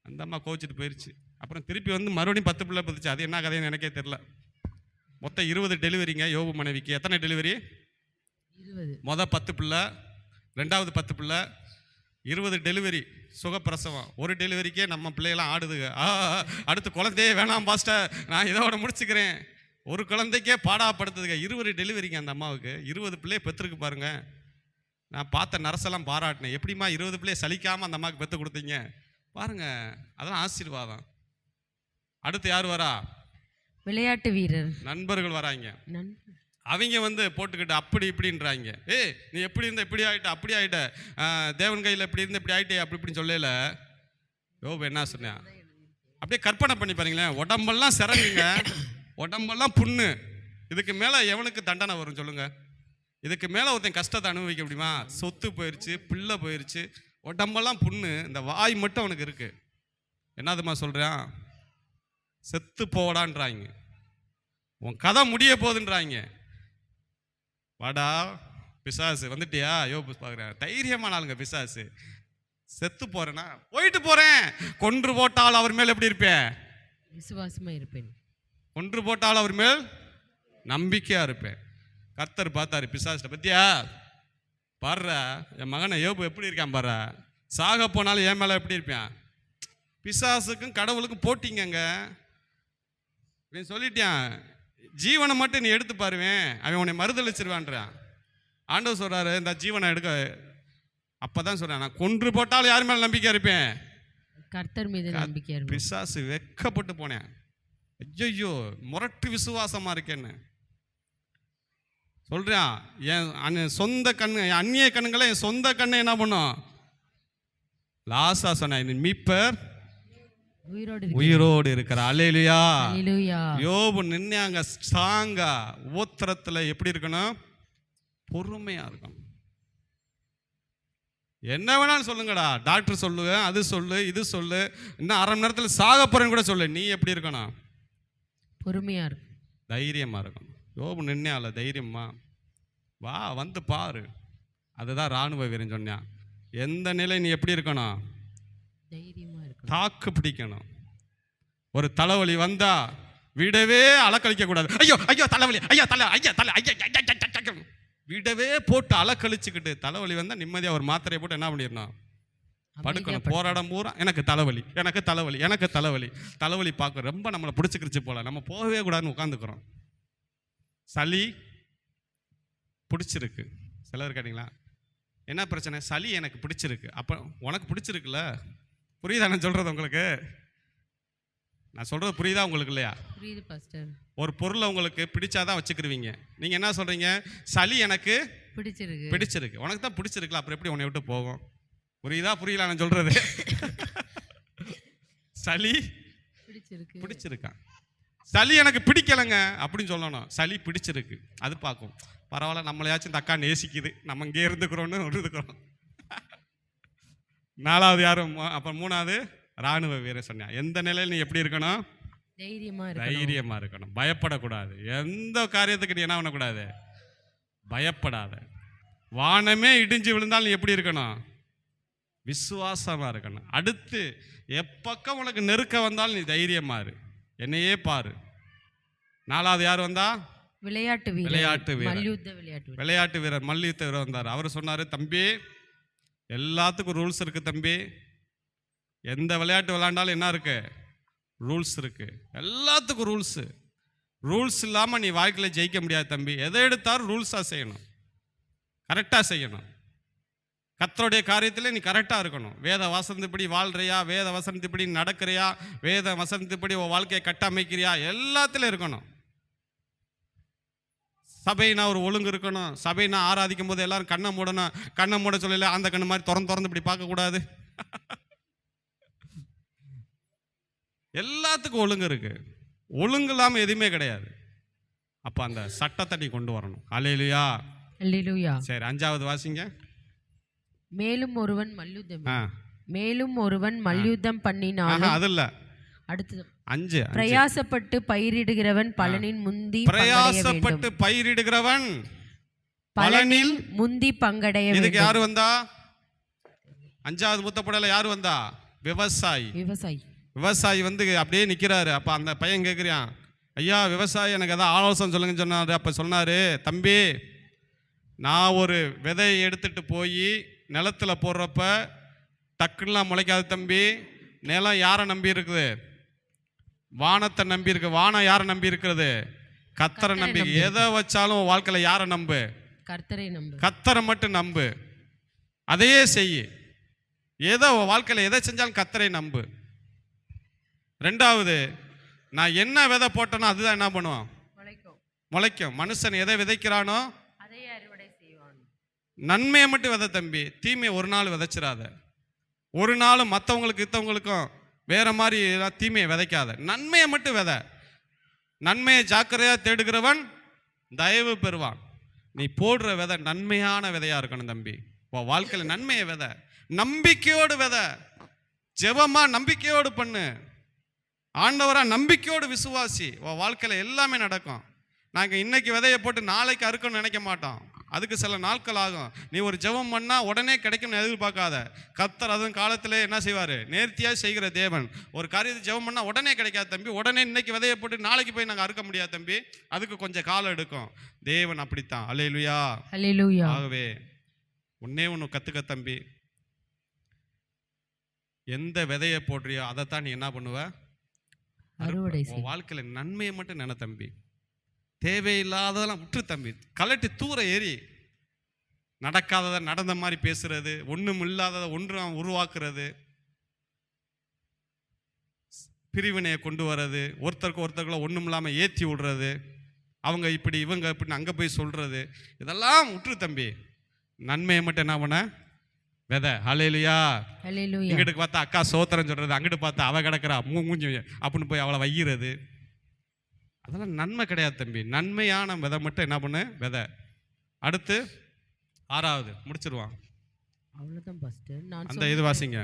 Speaker 1: அந்த அம்மா கோச்சிட்டு போயிடுச்சு. அப்புறம் திருப்பி வந்து மறுபடியும் 10 பிள்ளை பத்துச்சு. அது என்ன கதைன்னு எனக்கே தெரியல. மொத்தம் 20 டெலிவரிங்க யோபு மனைவிக்கு. எத்தனை டெலிவரி? மொதல் 10 பிள்ளை, ரெண்டாவது 10 பிள்ளை, 20 டெலிவரி, சுகப்பிரசவம். ஒரு டெலிவரிக்கே நம்ம பிள்ளைகளாம் ஆடுதுங்க. அடுத்து குழந்தையே வேணாம் பாஸ்டர், நான் இதோட முடிச்சுக்கிறேன். ஒரு குழந்தைக்கே பாடாப்படுத்துதுங்க. 20 டெலிவரிங்க அந்த அம்மாவுக்கு. 20 பிள்ளைய பெற்றுருக்கு பாருங்க. நான் பார்த்த நர்ஸெல்லாம் பாராட்டினேன். எப்படிமா 20 பிள்ளைய சலிக்காமல் அந்த அம்மாவுக்கு பெற்று கொடுத்தீங்க பாருங்க. அதெல்லாம் ஆசீர்வாதம். அடுத்து யார் வரா?
Speaker 2: விளையாட்டு வீரர்
Speaker 1: நண்பர்கள் வராங்க. அவங்க வந்து போட்டுக்கிட்டு அப்படி இப்படின்றாங்க. நீ எப்படி இருந்த இப்படி ஆகிட்ட, அப்படி ஆகிட்ட, தேவன் கையில் இப்படி இருந்து இப்படி ஆகிட்டே, அப்படி இப்படின்னு சொல்லல. யோபு என்ன சொன்னேன்? அப்படியே கற்பனை பண்ணி பாருங்களேன். உடம்பெல்லாம் சிறங்குங்க, உடம்பெல்லாம் புண்ணு. இதுக்கு மேலே எவனுக்கு தண்டனை வரும் சொல்லுங்க? இதுக்கு மேலே ஒருத்தன் கஷ்டத்தை அனுபவிக்க முடியுமா? சொத்து போயிடுச்சு, பிள்ளை போயிடுச்சு, உடம்பெல்லாம் புண்ணு. இந்த வாய் மட்டும் அவனுக்கு இருக்கு. என்னதுமா சொல்கிறான்? செத்து போடான்றாங்க. உன் கதை முடிய போகுதுன்றாங்க. வாடா பிசாசு வந்துட்டியா? யோபு பார்க்குறேன். தைரியமான ஆளுங்க பிசாசு. செத்து போறேன்னா போயிட்டு போறேன். கொன்று போட்டால் அவர் மேல் எப்படி இருப்பேன்?
Speaker 2: விசுவாசமா இருப்பேன்.
Speaker 1: கொன்று போட்டால் அவர் மேல் நம்பிக்கையா இருப்பேன். கர்த்தர் பார்த்தாரு பிசாசு பத்தியா? பாடுற என் மகனை யோபு எப்படி இருக்கான் பாரு. சாக போனாலும் என் மேல எப்படி இருப்பேன்? பிசாசுக்கும் கடவுளுக்கும் போட்டிங்கங்க. சொல்லிட்டான், ஜீவனை மட்டும் நீ எடுத்து பாருவேன், அவன் உன்னை மறுதளிச்சிருவான்றான். ஆண்டவர் சொல்றாரு, இந்த ஜீவனை எடுக்க. அப்பதான் சொல்றேன், நான் கொன்று போட்டாலும் யார் மேல நம்பிக்கையா இருப்பேன்?
Speaker 2: கர்த்தர் மீது நம்பிக்கையா இருப்பேன்.
Speaker 1: பிசாசு வெக்கப்பட்டு போனேன். ஐயோ முரட்டு விசுவாசமா இருக்கேன்னு சொல்றான். என் சொந்த கண்ணு, என் அந்நிய கண்ணுங்களை என் சொந்த கண்ணை என்ன பண்ணும்? லாசா சொன்ன மீட்பர் உயிரோடு இருக்கிற. அல்லேலூயா. யோபு நின்னாங்க ஸ்ட்ராங்கா. உபத்திரத்துல எப்படி இருக்கணும்? பொறுமையா இருக்கணும். என்ன வேணாலும் சொல்லுங்கடா. டாக்டர் சொல்லுங்க, அது சொல்லு, இது சொல்லு, இன்னும் அரை மணி நேரத்தில் சாக போறேன்னு கூட சொல்லு. நீ எப்படி இருக்கணும்?
Speaker 2: பொறுமையா இருக்கும்,
Speaker 1: தைரியமா இருக்கணும். யோபு நின்னால தைரியமா வா வந்து பாரு. அதுதான் ராணுவ வீரன் சொன்னான். எந்த நிலை நீ எப்படி இருக்கணும்?
Speaker 2: தைரியமா இருக்கணும்,
Speaker 1: தாக்கு பிடிக்கணும். ஒரு தலைவலி வந்தா விடவே அலக்கழிக்க கூடாது. ஐயோ ஐயோ தலைவலி, ஐயா தலை, ஐயா தலை, ஐயா விடவே போட்டு அலக்கழிச்சுக்கிட்டு. தலைவலி வந்தா நிம்மதியா ஒரு மாத்திரையை போட்டு என்ன பண்ணிடணும்? படுக்கணும். போராடம் பூரா எனக்கு தலைவலி, எனக்கு தலைவலி, எனக்கு தலைவலி. தலைவலி பார்க்க ரொம்ப நம்மளை பிடிச்சிக்கிருச்சு போல, நம்ம போகவே கூடாதுன்னு உட்காந்துக்கிறோம். சளி பிடிச்சிருக்கு. சிலர் கேட்டிங்களா என்ன பிரச்சனை? சளி எனக்கு பிடிச்சிருக்கு. அப்போ உனக்கு பிடிச்சிருக்குல்ல, புரியுதா நான் சொல்கிறது உங்களுக்கு? நான் சொல்கிறது புரியுதா உங்களுக்கு இல்லையா?
Speaker 2: புரியுது பாஸ்டர்.
Speaker 1: ஒரு பொருளை உங்களுக்கு பிடிச்சாதான் வச்சுக்கிருவீங்க. நீங்கள் என்ன சொல்கிறீங்க? சளி எனக்கு பிடிச்சிருக்கு. உனக்கு தான் பிடிச்சிருக்குல, அப்புறம் எப்படி உன்னை விட்டு போகும்? புரியுதா புரியல நான் சொல்கிறது? சளி பிடிச்சிருக்கா, சளி எனக்கு பிடிக்கலைங்க அப்படின்னு சொல்லணும். சளி பிடிச்சிருக்கு, அது பார்க்கும். பரவாயில்ல, நம்மளையாச்சும் தக்கா நேசிக்குது, நம்ம இங்கே இருந்துக்கிறோன்னு இருந்துக்கிறோம். 4வது யாரும்? அப்புறம் 3வது இராணுவ வீரர் சொன்னேன். எந்த நிலையில் நீ எப்படி இருக்கணும்? தைரியமா இருக்கணும், பயப்படக்கூடாது. எந்த காரியத்துக்கு நீ என்ன பண்ணக்கூடாது? பயப்படாத. வானமே இடிஞ்சு விழுந்தால் நீ எப்படி இருக்கணும்? விசுவாசமா இருக்கணும். அடுத்து எப்பக்கம் உனக்கு நெருக்க வந்தால் நீ தைரியமா இரு, என்னையே பாரு. 4வது யார் வந்தா? விளையாட்டு வீரர் மல்யுத்த வீரர் வந்தார். அவர் சொன்னார், தம்பி எல்லாத்துக்கும் ரூல்ஸ் இருக்கு தம்பி. எந்த விளையாட்டு விளையாண்டாலும் என்ன இருக்கு? ரூல்ஸ் இருக்கு. எல்லாத்துக்கும் ரூல்ஸ் இல்லாமல் நீ வாழ்க்கையில் ஜெயிக்க முடியாது தம்பி. எதை எடுத்தாலும் ரூல்ஸாக செய்யணும், கரெக்டாக செய்யணும். கர்த்தருடைய காரியத்தில் நீ கரெக்டாக இருக்கணும். வேத வசனத்துப்படி வாழ்றியா, வேத வசனத்துப்படி நடக்கிறியா, வேத வசனத்துப்படி உன் வாழ்க்கையை கட்டமைக்கிறியா, எல்லாத்திலும் இருக்கணும். சபைனா ஒரு ஒழுங்கு இருக்கணும். சபைனா ஆராதிக்கும் போது எல்லாரும் கண்ணை மூடணும். கண்ணை மூட சொல்லல அந்த கண்ணு மாதிரி திறந்து இப்படி பார்க்கக்கூடாது. எல்லாத்துக்கும் ஒழுங்கு இருக்கு. ஒழுங்கு இல்லாமல் எதுவுமே கிடையாது. அப்போ அந்த சட்டத்தை நீ கொண்டு வரணும். அல்லேலூயா. சரி, 5வது வாசிங்க.
Speaker 2: மேலும் ஒருவன் மல்யுத்தம் பண்ணினாலும்
Speaker 1: அது இல்ல,
Speaker 2: அடுத்தது
Speaker 1: 5.
Speaker 2: பிரயாசப்பட்டு பயிரிடுகிறவன் பலனில் முந்தி பங்கடைய வேண்டும்.
Speaker 1: இதுக்கு யாரு வந்தா? 5வது மூத்தப்படையில யாரு வந்தா? விவசாயி வந்து அப்படியே நிற்கிறாரு. அப்போ அந்த பையன் கேட்குறான், ஐயா விவசாயி எனக்கு எதாவது ஆலோசனை சொல்லுங்கன்னு சொன்னார். அப்போ சொன்னார், தம்பி நான் ஒரு விதையை எடுத்துகிட்டு போய் நிலத்தில் போடுறப்ப டக்குலாம் முளைக்காது தம்பி. நிலம் யாரை நம்பி இருக்குது? வானத்தை நம்பி இருக்கு. வானம் யாரை நம்பி இருக்கிறது? கர்த்தரை நம்பி. எதை வச்சாலும் வாழ்க்கையில் யாரை நம்பு? கர்த்தரை மட்டும் நம்பு, அதையே செய்யு. ஏதோ வாழ்க்கையில் எதை செஞ்சாலும் கர்த்தரை நம்பு. 2வது, நான் என்ன விதை போட்டேனோ அதுதான் என்ன பண்ணுவான்? முளைக்கும். மனுஷன் எதை விதைக்கிறானோ நன்மையை மட்டும் விதை தம்பி. தீமையை ஒரு நாள் விதைச்சிடாத. ஒரு நாள் மற்றவங்களுக்கு இத்தவங்களுக்கும் வேற மாதிரி தீமையை விதைக்காத. நன்மையை மட்டும் விதை. நன்மையை ஜாக்கிரதையாக தேடுகிறவன் தயவு பெறுவான். நீ போடுற விதை நன்மையான விதையா இருக்கணும் தம்பி. உன் வாழ்க்கையில் நன்மையை விதை, நம்பிக்கையோடு விதை, ஜெபமா நம்பிக்கையோடு பண்ணு, ஆண்டவரா நம்பிக்கையோடு விசுவாசி. உன் வாழ்க்கையில் எல்லாமே நடக்கும். நாங்கள் இன்னைக்கு விதையை போட்டு நாளைக்கு அறுக்கணும்னு நினைக்க மாட்டோம். அதுக்கு சில நாட்கள் ஆகும். நீ ஒரு ஜெபம் பண்ணா உடனே கிடைக்கும்னு எதிர்பார்க்காத. கர்த்தர் அதுவும் காலத்திலே என்ன செய்வார்? நேர்த்தியாக செய்கிற தேவன். ஒரு காரியத்தை ஜெபம் பண்ணா உடனே கிடைக்காது தம்பி. உடனே இன்னைக்கு விதையை போட்டு நாளைக்கு போய் நாங்கள் அறுக்க முடியாது தம்பி. அதுக்கு கொஞ்சம் காலம் எடுக்கும். தேவன் அப்படித்தான். அல்லேலூயா. ஆகவே ஒன்னே ஒன்று கற்றுக்க தம்பி. எந்த விதையை போடுறியோ அதைத்தான் நீ என்ன பண்ணுவ? வாழ்க்கையில் நன்மையை மட்டும் நினை தம்பி. தேவையில்லாததெல்லாம் விட்டு தம்பி. கலட்டி தூர ஏறி நடக்காததை நடந்த மாதிரி பேசுறது, ஒன்றும் இல்லாததை ஒன்றும் உருவாக்குறது, பிரிவினையை கொண்டு வர்றது, ஒருத்தருக்குள்ள ஒன்றும் இல்லாமல் ஏற்றி விடுறது, அவங்க இப்படி இவங்க இப்படின்னு அங்கே போய் சொல்றது, இதெல்லாம் விட்டு தம்பி. நன்மையை மட்டும் என்ன பண்ண? விதை. ஹல்லேலூயா. இங்கிட்டு பார்த்தா அக்கா சோத்திரம் சொல்றது, அங்கிட்டு பார்த்தா அவ கிடக்குறா மூஞ்சி அப்படின்னு போய் அவளை வைக்கிறது, அதெல்லாம் நன்மை கிடையாது தம்பி. நன்மையான விதை மட்டும் என்ன பண்ணு? விதை. அடுத்து 6வது முடிச்சிருவான். அந்த இது வாசிங்க.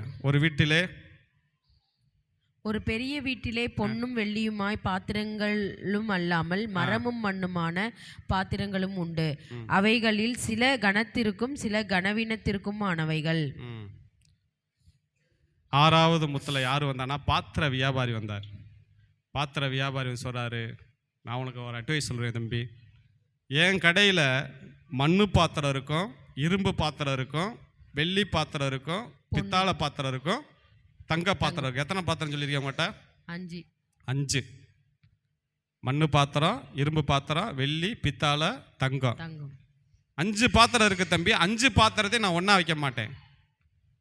Speaker 2: ஒரு பெரிய வீட்டிலே பொன்னும் வெள்ளியுமாய் பாத்திரங்களும் அல்லாமல் மரமும் மண்ணுமான பாத்திரங்களும் உண்டு. அவைகளில் சில கனத்திற்கும் சில கனவீனத்திற்கும் ஆனவைகள்.
Speaker 1: 6வது முத்துல யாரு வந்தானா? பாத்திர வியாபாரி வந்தார். பாத்திர வியாபாரி சொல்றாரு, நான் உனக்கு ஒரு அட்வைஸ் சொல்கிறேன் தம்பி. என் கடையில் மண்ணு பாத்திரம் இருக்கும், இரும்பு பாத்திரம் இருக்கும், வெள்ளி பாத்திரம் இருக்கும், பித்தாளை பாத்திரம் இருக்கும், தங்க பாத்திரம் இருக்கும். எத்தனை பாத்திரம் சொல்லியிருக்கேன் உங்கள்கிட்ட?
Speaker 2: 5.
Speaker 1: 5. மண்ணு பாத்திரம், இரும்பு பாத்திரம், வெள்ளி, பித்தாளை, தங்கம். 5 பாத்திரம் இருக்கு தம்பி. 5 பாத்திரத்தை நான் ஒண்ணா வைக்க மாட்டேன்,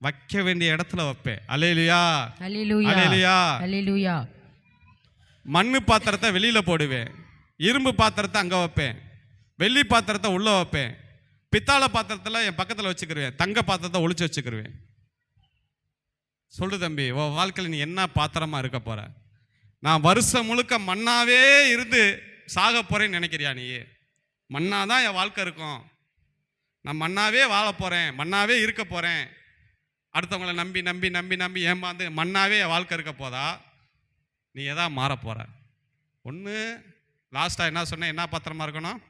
Speaker 1: வைக்க வேண்டிய இடத்துல வைப்பேன். அல்லேலூயா, அல்லேலூயா, அல்லேலூயா. மண்ணு பாத்திரத்தை வெளியில போடுவேன், இரும்பு பாத்திரத்தை அங்க வைப்பேன், வெள்ளி பாத்திரத்தை உள்ள வைப்பேன், பித்தாளை பாத்திரத்தில் என் பக்கத்தில் வச்சுக்கிருவேன், தங்க பாத்திரத்தை ஒளிச்சு வச்சுக்கிருவேன். சொல்லு தம்பி, உன் வாழ்க்கையில் நீ என்ன பாத்திரமா இருக்க போற? நான் வருஷம் முழுக்க மண்ணாவே இருந்து சாக போறேன்னு நினைக்கிறியா? நீ மண்ணாதான் என் வாழ்க்கை இருக்கும், நான் மண்ணாவே வாழ போறேன், மண்ணாவே இருக்க போறேன், அடுத்தவங்களை நம்பி நம்பி நம்பி நம்பி ஏமாந்து மண்ணாவே என் வாழ்க்கை இருக்க போதா? நீ எதா மாற போற? ஒன்று லாஸ்டா என்ன சொன்ன? என்ன பாத்திரமா இருக்கணும்?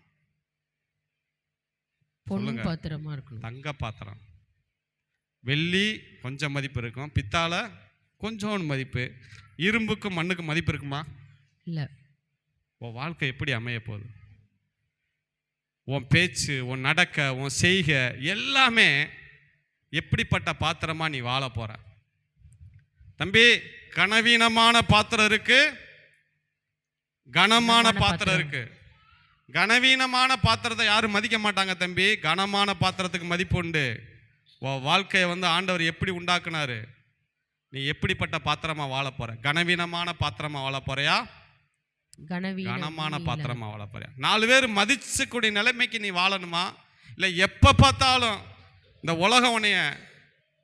Speaker 2: பொன் பாத்திரமா இருக்கணும்.
Speaker 1: தங்க பாத்திரம். வெள்ளி கொஞ்சம் மதிப்பு இருக்கும், பித்தாளை கொஞ்சம் மதிப்பு, இரும்புக்கும் மண்ணுக்கும் மதிப்பு இருக்குமா?
Speaker 2: இல்லை.
Speaker 1: உன் வாழ்க்கை எப்படி அமைய போகுது? உன் பேச்சு, உன் நடக்க, உன் செய்கை எல்லாமே எப்படிப்பட்ட பாத்திரமா நீ வாழ போற? தம்பி, கனவீனமான பாத்திரம் இருக்கு, கனமான பாத்திரம் இருக்கு. கனவீனமான பாத்திரத்தை யாரும் மதிக்க மாட்டாங்க தம்பி, கனமான பாத்திரத்துக்கு மதிப்பு உண்டு. உன் வாழ்க்கையை ஆண்டவர் எப்படி உண்டாக்குனாரு? நீ எப்படிப்பட்ட பாத்திரமா வாழ போற? கனவீனமான பாத்திரமா வாழ போறியா, கனமான பாத்திரமா வாழ போறியா? 4 பேர் மதிச்சக்கூடிய நிலைமைக்கு நீ வாழணுமா, இல்லை எப்ப பார்த்தாலும் இந்த உலகம் உன்னைய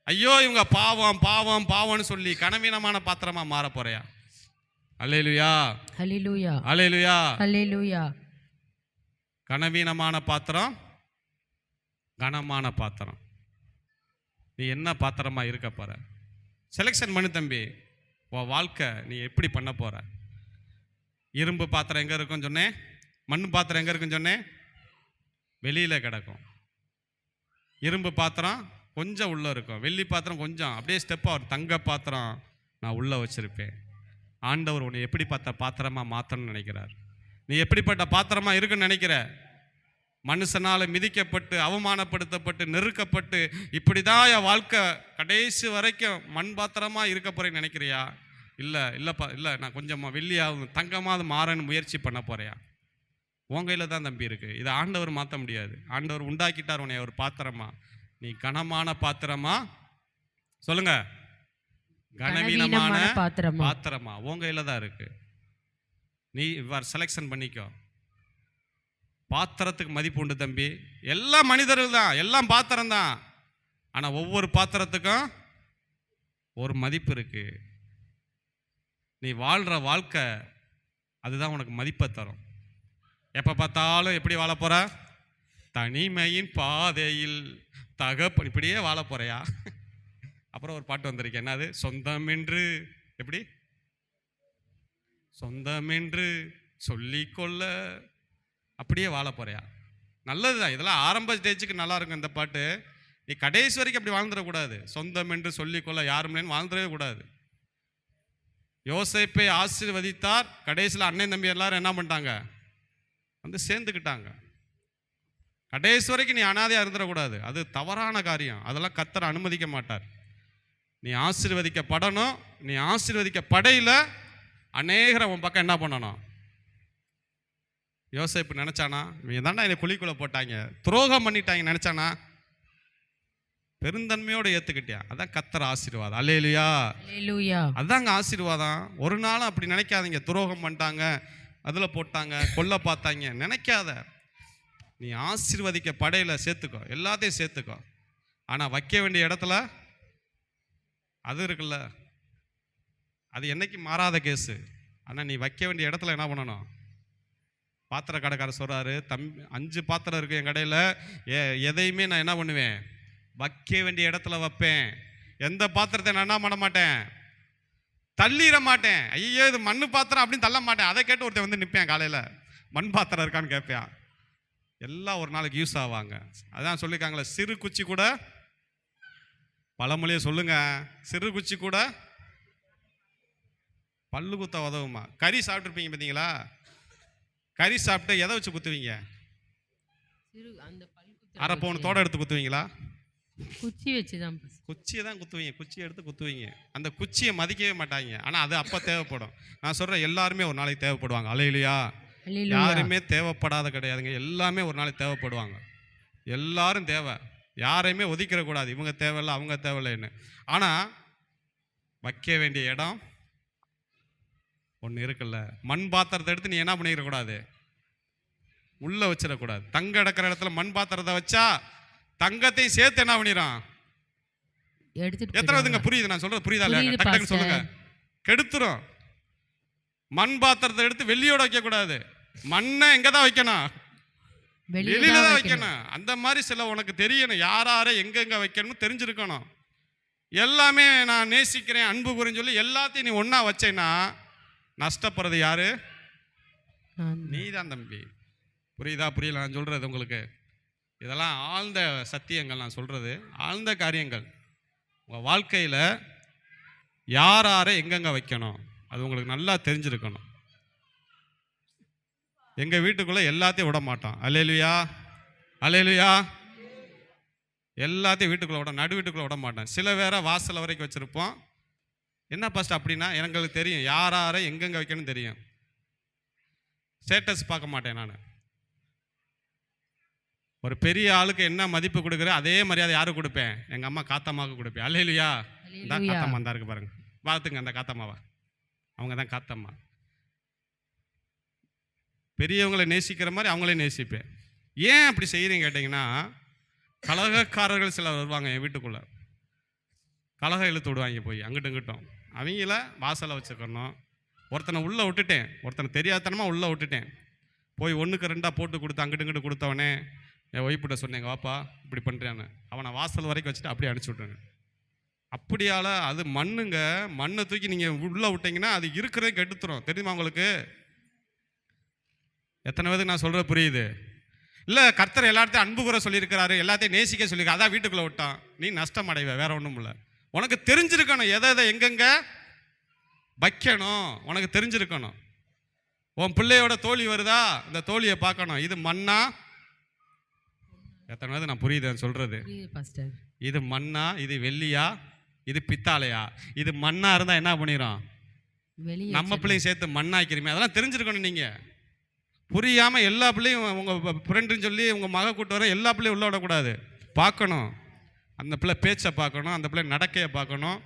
Speaker 1: ஐயோ இவங்க பாவம் பாவம் பாவம்னு சொல்லி கனவீனமான பாத்திரமா மாற போறியா? அல்லேலூயா,
Speaker 2: அல்லேலூயா,
Speaker 1: அல்லேலூயா,
Speaker 2: அல்லேலூயா.
Speaker 1: கனவீனமான பாத்திரம், கனமான பாத்திரம். நீ என்ன பாத்திரமா இருக்க போற? செலெக்ஷன் பண்ணு தம்பி. உன் வாழ்க்கை நீ எப்படி பண்ண போற? இரும்பு பாத்திரம் எங்க இருக்குன்னு சொன்னேன், மண் பாத்திரம் எங்க இருக்குன்னு சொன்னேன், வெளியில கிடக்கும். இரும்பு பாத்திரம் கொஞ்சம் உள்ள இருக்கும், வெள்ளி பாத்திரம் கொஞ்சம் அப்படியே ஸ்டெப்பா வரும், தங்க பாத்திரம் நான் உள்ள வச்சிருப்பேன். ஆண்டவர் உன்னை எப்படிப்பட்ட பாத்திரமா மாற்றணும்னு நினைக்கிறார்? நீ எப்படிப்பட்ட பாத்திரமா இருக்குன்னு நினைக்கிற? மனுஷனால் மிதிக்கப்பட்டு அவமானப்படுத்தப்பட்டு நெருக்கப்பட்டு இப்படிதான் என் வாழ்க்கை கடைசி வரைக்கும் மண் பாத்திரமா இருக்க போறேன்னு நினைக்கிறியா? இல்லைப்பா, இல்லை, நான் கொஞ்சமாக வெள்ளியாவது தங்கமாவது மாறன்னு முயற்சி பண்ண போறியா? உன் கையில் தான் தம்பி இருக்கு. இதை ஆண்டவர் மாற்ற முடியாது. ஆண்டவர் உண்டாக்கிட்டார் உன்னை ஒரு பாத்திரமா. நீ கனமான பாத்திரமா? சொல்லுங்க, கனவீனமான பாத்திரமா? உன் கையில் தான் இருக்கு. நீ செலெக்ஷன் பண்ணிக்கோ. பாத்திரத்துக்கு மதிப்பு உண்டு தம்பி. எல்லாம் மனிதர்கள் தான், எல்லாம் பாத்திரம் தான். ஆனால் ஒவ்வொரு பாத்திரத்துக்கும் ஒரு மதிப்பு இருக்கு. நீ வாழ்கிற வாழ்க்கை அதுதான் உனக்கு மதிப்பை தரும். எப்போ பார்த்தாலும் எப்படி வாழ போற? தனிமையின் பாதையில் தகப்பன் இப்படியே வாழ போறியா? அப்புறம் ஒரு பாட்டு வந்திருக்கு, என்னது? சொந்தம் என்று, எப்படி சொந்தம் என்று சொல்லிக்கொள்ள, அப்படியே வாழ போறியா? நல்லதுதான், இதெல்லாம் ஆரம்ப ஸ்டேஜுக்கு நல்லா இருக்கும் இந்த பாட்டு. நீ கடைசி வரைக்கும் அப்படி வாழ்ந்துடக்கூடாது. சொந்தம் என்று சொல்லிக்கொள்ள யாருமே வாழ்ந்துடவே கூடாது. யோசேப்பை ஆசீர்வதித்தார், கடைசியில் அண்ணன் தம்பி எல்லாரும் என்ன பண்ணிட்டாங்க? சேர்ந்துக்கிட்டாங்க. கடைசி வரைக்கும் நீ அனாதையா இருந்துடக்கூடாது, அது தவறான காரியம். அதெல்லாம் கர்த்தர் அனுமதிக்க மாட்டார். நீ ஆசீர்வதிக்கப்படணும். நீ ஆசீர்வதிக்கப்படையில அநேகரை உன் பக்கம் என்ன பண்ணணும்? யோசேப்பு நினைச்சானா, இவங்க தாண்டா என்னை குழிக்குள்ள போட்டாங்க, துரோகம் பண்ணிட்டாங்க நினைச்சானா? பெருந்தன்மையோட ஏத்துக்கிட்டியா? அதான் கர்த்தர் ஆசீர்வாதம். அல்லேலூயா, அல்லேலூயா. அதாங்க ஆசீர்வாதம். ஒரு நாளும் அப்படி நினைக்காதீங்க, துரோகம் பண்ணிட்டாங்க, அதுல போட்டாங்க, கொல்ல பார்த்தாங்க நினைக்காத. நீ ஆசீர்வதிக்க படையில சேர்த்துக்கோ, எல்லாத்தையும் சேர்த்துக்கோ. ஆனா வைக்க வேண்டிய இடத்துல அது இருக்குல்ல, அது என்னைக்கு மாறாத கேஸு. ஆனா நீ வைக்க வேண்டிய இடத்துல என்ன பண்ணணும்? பாத்திர கடைக்காரர் சொல்றாரு, 5 பாத்திரம் இருக்கு என் கடையில், எதையுமே நான் என்ன பண்ணுவேன்? வைக்க வேண்டிய இடத்துல வைப்பேன். எந்த பாத்திரத்தை நான் என்ன பண்ண மாட்டேன்? தள்ளிட மாட்டேன். ஐயோ இது மண் பாத்திரம் அப்படின்னு தள்ள மாட்டேன். அதை கேட்டு ஒருத்தன் நிற்பேன் காலையில், மண் பாத்திரம் இருக்கான்னு கேட்பேன். எல்லாம் ஒரு நாளைக்கு யூஸ் ஆவாங்க. அதான் சொல்லியிருக்காங்களே, சிறு குச்சி கூட, பழமொழியை சொல்லுங்க, சிறு குச்சி கூட பல்லு குத்த உதவுமா? கறி சாப்பிட்ருப்பீங்க பார்த்தீங்களா? கறி சாப்பிட்டு எதை வச்சு குத்துவீங்க? அரை பவுன் தோட எடுத்து குத்துவீங்களா?
Speaker 2: குச்சி வச்சு தான்
Speaker 1: குச்சியை தான் குத்துவீங்க, குச்சியை எடுத்து குத்துவீங்க. அந்த குச்சியை மதிக்கவே மாட்டாங்க. ஆனால் அது அப்போ தேவைப்படும். நான் சொல்கிறேன், எல்லாருமே ஒரு நாளைக்கு தேவைப்படுவாங்க. அல்லேலூயா. யாருமே தேவைப்படாத கிடையாதுங்க. எல்லாமே ஒரு நாளைக்கு தேவைப்படுவாங்க. எல்லாரும் தேவை. யாரையுமே ஒதுக்கிடக்கூடாது, இவங்க தேவையில்லை அவங்க தேவையில்லைன்னு. ஆனால் வைக்க வேண்டிய இடம் ஒன்று இருக்குல்ல. மண் பாத்திரத்தை எடுத்து நீ என்ன பண்ணிடக்கூடாது, உள்ளே வச்சிடக்கூடாது. தங்க அடக்கிற இடத்துல மண் பாத்திரத்தை வச்சா தங்கத்தையும் சேர்த்து என்ன பண்ணிடும்,
Speaker 2: எடுத்துட்டு
Speaker 1: எத்தனை விதங்க புரியுது நான் சொல்றது, புரியுதா இல்லையா? டக்குன்னு சொல்லுங்க. கெடுத்துரும். மண் பாத்திரத்தை எடுத்து வெள்ளியோட வைக்க கூடாது, மண்ணை எங்க தான் வைக்கணும், வெளியில தான் வைக்கணும். அந்த மாதிரி சில உனக்கு தெரியணும், யாரை எங்கெங்க வைக்கணும்னு தெரிஞ்சிருக்கணும். எல்லாமே நான் நேசிக்கிறேன் அன்பு கூறேன்னு சொல்லி எல்லாத்தையும் நீ ஒண்ணா வச்சேன்னா நஷ்டப்படுறது யாரு? நீ தான் தம்பி. புரியுதா புரியல நான் சொல்றது உங்களுக்கு? இதெல்லாம் ஆழ்ந்த சத்தியங்கள், நான் சொல்றது ஆழ்ந்த காரியங்கள். உங்கள் வாழ்க்கையில் யாரை எங்கெங்க வைக்கணும் அது உங்களுக்கு நல்லா தெரிஞ்சிருக்கணும். எங்கள் வீட்டுக்குள்ளே எல்லாத்தையும் விட மாட்டோம். அல்லேலூயா, அல்லேலூயா. எல்லாத்தையும் வீட்டுக்குள்ளே விட, நடு வீட்டுக்குள்ளே விட மாட்டோம். சில வேற வாசல் வரைக்கும் வச்சுருப்போம். என்ன ஃபஸ்ட் அப்படின்னா, எங்களுக்கு தெரியும் யாரை எங்கெங்கே வைக்கணும்னு தெரியும். ஸ்டேட்டஸ் பார்க்க மாட்டேன் நான். ஒரு பெரிய ஆளுக்கு என்ன மதிப்பு கொடுக்குறேன் அதே மரியாதை யாருக்கு கொடுப்பேன்? எங்கள் அம்மா காத்தம்மாவுக்கு கொடுப்பேன். அல்லேலூயா. தான் காத்தம்மா தான் இருக்கு பாருங்க, பார்த்துங்க அந்த காத்தம்மாவா, அவங்க தான் காத்தம்மா. பெரியவங்களை நேசிக்கிற மாதிரி அவங்களே நேசிப்பேன். ஏன் அப்படி செய்கிறீங்க கேட்டிங்கன்னா, கலகக்காரர்கள் சிலர் வருவாங்க என் வீட்டுக்குள்ளே, கலகம் இழுத்து விடுவாங்க போய் அங்கிட்டும் இங்கிட்டும். அவங்கள வாசலை வச்சுக்கணும். ஒருத்தனை உள்ளே விட்டுட்டேன், ஒருத்தனை தெரியாதனமாக உள்ளே விட்டுட்டேன். போய் 1க்கு 2 போட்டு கொடுத்து அங்கிட்டு இங்கிட்டு கொடுத்தவனே என் ஒய்ஃபிட்ட சொன்னேங்க, வாப்பா இப்படி பண்ணுறேன்னு. அவனை வாசல் வரைக்கும் வச்சுட்டு அப்படியே அனுப்பிச்சி விட்ருங்க. அப்படியால அது மண்ணுங்க. மண்ணை தூக்கி நீங்கள் உள்ளே விட்டீங்கன்னா அது இருக்கிறதே கெடுத்துரும். தெரியுமா உங்களுக்கு? எத்தனை பேருக்கு நான் சொல்கிறது புரியுது? இல்லை, கர்த்தர் எல்லாத்தையும் அன்பு கூற சொல்லியிருக்கிறாரு, எல்லாத்தையும் நேசிக்க சொல்லியிருக்காரு, அதான் வீட்டுக்குள்ளே விட்டான். நீ நஷ்டம் அடைவ, வேற ஒன்றும் இல்லை. உனக்கு தெரிஞ்சிருக்கணும் எதை எதை எங்கெங்க வைக்கணும், உனக்கு தெரிஞ்சிருக்கணும். உன் பிள்ளையோட தோழி வருதா, இந்த தோழியை பார்க்கணும். இது மண்ணா? எத்தனை பேர் நான் புரியுது சொல்றது? இது மண்ணா, இது வெள்ளியா, இது பித்தாளையா? இது மண்ணா இருந்தா என்ன பண்ணிடும், நம்ம பிள்ளையும் சேர்த்து மண்ணாக்கிறீங்க. அதெல்லாம் தெரிஞ்சிருக்கணும். நீங்க புரியாம எல்லா பிள்ளையும் உங்க ஃப்ரெண்டுன்னு சொல்லி உங்க மக கூட்டு வர எல்லா பிள்ளையும் உள்ள விடக்கூடாது. பார்க்கணும், அந்த பிள்ளை பேச்சை பார்க்கணும், அந்த பிள்ளை நடக்கையை பார்க்கணும்.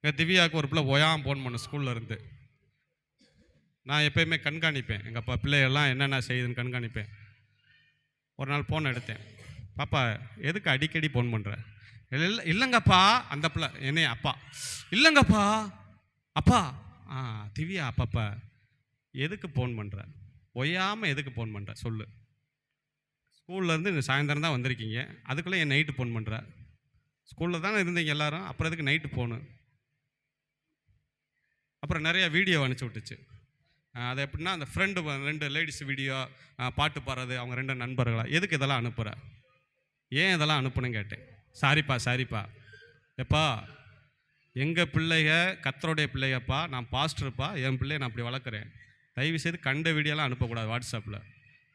Speaker 1: திவ்யாவுக்கு ஒரு பிள்ளை ஓயாமல் ஃபோன் பண்ண ஸ்கூல்ல இருந்து. நான் எப்பயுமே கண்காணிப்பேன், எங்கள் அப்பா பிள்ளைகள்லாம் என்னென்ன செய்யுதுன்னு கண்காணிப்பேன். ஒரு நாள் ஃபோன் எடுத்தேன். பாப்பா எதுக்கு அடிக்கடி ஃபோன் பண்ணுற? இல்லைங்கப்பா. அந்த பிள்ளை என்னைய அப்பா, இல்லைங்கப்பா அப்பா. திவ்யா அப்பப்பா எதுக்கு ஃபோன் பண்ணுற, ஒய்யாமல் எதுக்கு ஃபோன் பண்ணுற சொல்லு. ஸ்கூல்லேருந்து இந்த சாயந்தரம் தான் வந்திருக்கீங்க, அதுக்குள்ளே என் நைட்டு ஃபோன் பண்ணுற. ஸ்கூலில் தானே இருந்தீங்க எல்லாரும், அப்புறம் எதுக்கு நைட்டு ஃபோனு? அப்புறம் நிறைய வீடியோ அனுப்பிச்சி விட்டுச்சு. அது எப்படின்னா, அந்த ஃப்ரெண்டு 2 லேடிஸ் வீடியோ பாட்டு பாடுறது, அவங்க 2 நண்பர்களா. எதுக்கு இதெல்லாம் அனுப்புகிற, ஏன் இதெல்லாம் அனுப்புன்னு கேட்டேன். சாரிப்பா சாரிப்பா, எப்பா எங்கள் பிள்ளைக கர்த்தருடைய பிள்ளைகப்பா, நான் பாஸ்டர்ப்பா, என் பிள்ளைய நான் அப்படி வளர்க்குறேன். தயவுசெய்து கண்ட வீடியோலாம் அனுப்பக்கூடாது வாட்ஸ்அப்பில்.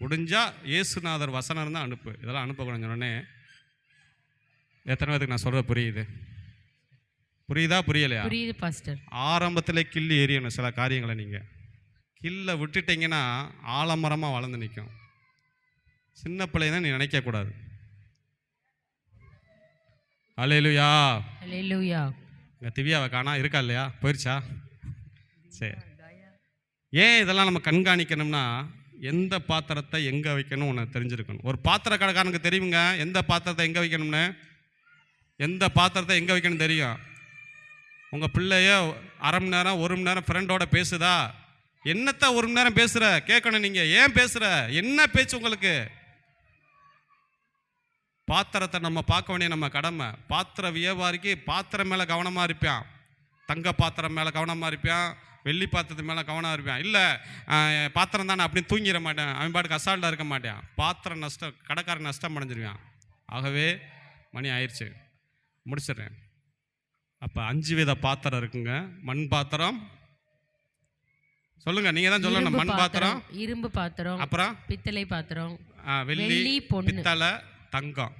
Speaker 1: முடிஞ்சால் இயேசுநாதர் வசனம் தான் அனுப்பு, இதெல்லாம் அனுப்பக்கூடாதுன்னு சொன்னோடனே எத்தனை பேருக்கு நான் சொல்கிறது புரியுது? புரியுதா புரியலையா?
Speaker 2: புரியுது பாஸ்டர்.
Speaker 1: ஆரம்பத்தில் கிள்ளி எறியணும் சில காரியங்களை. நீங்கள் கில்லை விட்டுட்டீங்கன்னா ஆலமரமாக வளர்ந்து நிற்கும். சின்ன பிள்ளைதான் நீ நினைக்கக்கூடாது. அல்லேலூயா,
Speaker 2: அல்லேலூயா.
Speaker 1: இங்கே திவ்யாவை காணா, இருக்கா இல்லையா, போயிடுச்சா? சரி. ஏன் இதெல்லாம் நம்ம கண்காணிக்கணும்னா, எந்த பாத்திரத்தை எங்கே வைக்கணும் உனக்கு தெரிஞ்சிருக்கணும். ஒரு பாத்திர கடைக்காரனுக்கு தெரியுங்க எந்த பாத்திரத்தை எங்கே வைக்கணும்னு. எந்த பாத்திரத்தை எங்கே வைக்கணும் தெரியும். உங்கள் பிள்ளைய 1/2 மணி நேரம் 1 மணி நேரம் ஃப்ரெண்டோட பேசுதா, என்னத்த 1 மணி நேரம் பேசுகிற கேட்கணும். நீங்கள் ஏன் பேசுகிற, என்ன பேச்சு உங்களுக்கு? பாத்திரத்தை நம்ம பார்க்க வேண்டிய நம்ம கடமை. பாத்திர வியாபாரிக்கு பாத்திரம் மேலே கவனமாக இருப்பான், தங்க பாத்திரம் மேலே கவனமாக இருப்பான், வெள்ளி பாத்திரத்து மேலே கவனமாக இருப்பான். இல்லை பாத்திரம் தானே அப்படின்னு தூங்கிட மாட்டேன், அவன் பாட்டுக்கு அசால்ட்டாக இருக்க மாட்டான். பாத்திரம் நஷ்டம், கடைக்காரன் நஷ்டம் அடைஞ்சிருவான். ஆகவே மணி ஆயிடுச்சு, முடிச்சிடுறேன். அப்போ 5 வித பாத்திரம் இருக்குங்க. மண் பாத்திரம் சொல்லுங்க, நீங்க தான் சொல்லணும். மண் பாத்திரம்,
Speaker 2: இரும்பு பாத்திரம்,
Speaker 1: அப்புறம்
Speaker 2: பித்தளை பாத்திரம்,
Speaker 1: வெள்ளி,
Speaker 2: வெள்ளி, பொன்னு.
Speaker 1: பித்தளை, தங்கம்.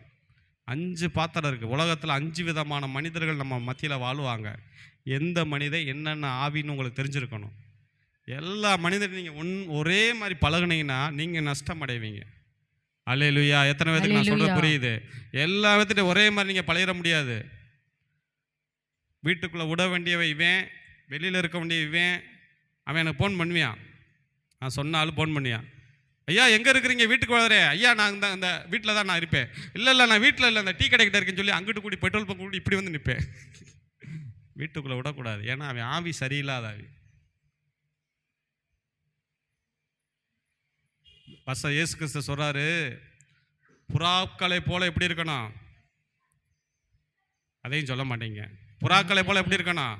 Speaker 1: 5 பாத்திரம் இருக்குது. உலகத்தில் 5 விதமான மனிதர்கள் நம்ம மத்தியில் வாழுவாங்க. எந்த மனிதன் என்னென்ன ஆவின்னு உங்களுக்கு தெரிஞ்சிருக்கணும். எல்லா மனிதரும் நீங்கள் ஒரே மாதிரி பழகுனீங்கன்னா நீங்கள் நஷ்டம் அடைவீங்க. அல்லேலூயா. எத்தனை பேருக்கு நான் சொல்கிறது புரியுது? எல்லா விதத்தையும் ஒரே மாதிரி நீங்கள் பழகிட முடியாது. வீட்டுக்குள்ளே விட வேண்டியவன் இவன், வெளியில் இருக்க வேண்டிய இவன். அவன் எனக்கு ஃபோன் பண்ணுவியான், நான் சொன்னாலும் ஃபோன் பண்ணியான். ஐயா எங்கே இருக்கிறீங்க? வீட்டுக்கு வளரேன். ஐயா நான் இந்த வீட்டில் தான் நான் இருப்பேன். இல்லை நான் வீட்டில் இல்லை, அந்த டீ கடைக்கிட்ட இருக்கேன்னு சொல்லி அங்கிட்டு கூடி பெட்ரோல் பங்க் கூடி இப்படி வந்து நிற்பேன். வீட்டுக்குள்ளே விடக்கூடாது. ஏன்னா அவன் ஆவி சரியில்லாத ஆவி. பஸ்ஸை இயேசு கிறிஸ்து சொல்கிறாரு, புறாக்களை போல எப்படி இருக்கணும்? அதையும் சொல்ல மாட்டீங்க. புறாக்களை போல எப்படி இருக்கணும்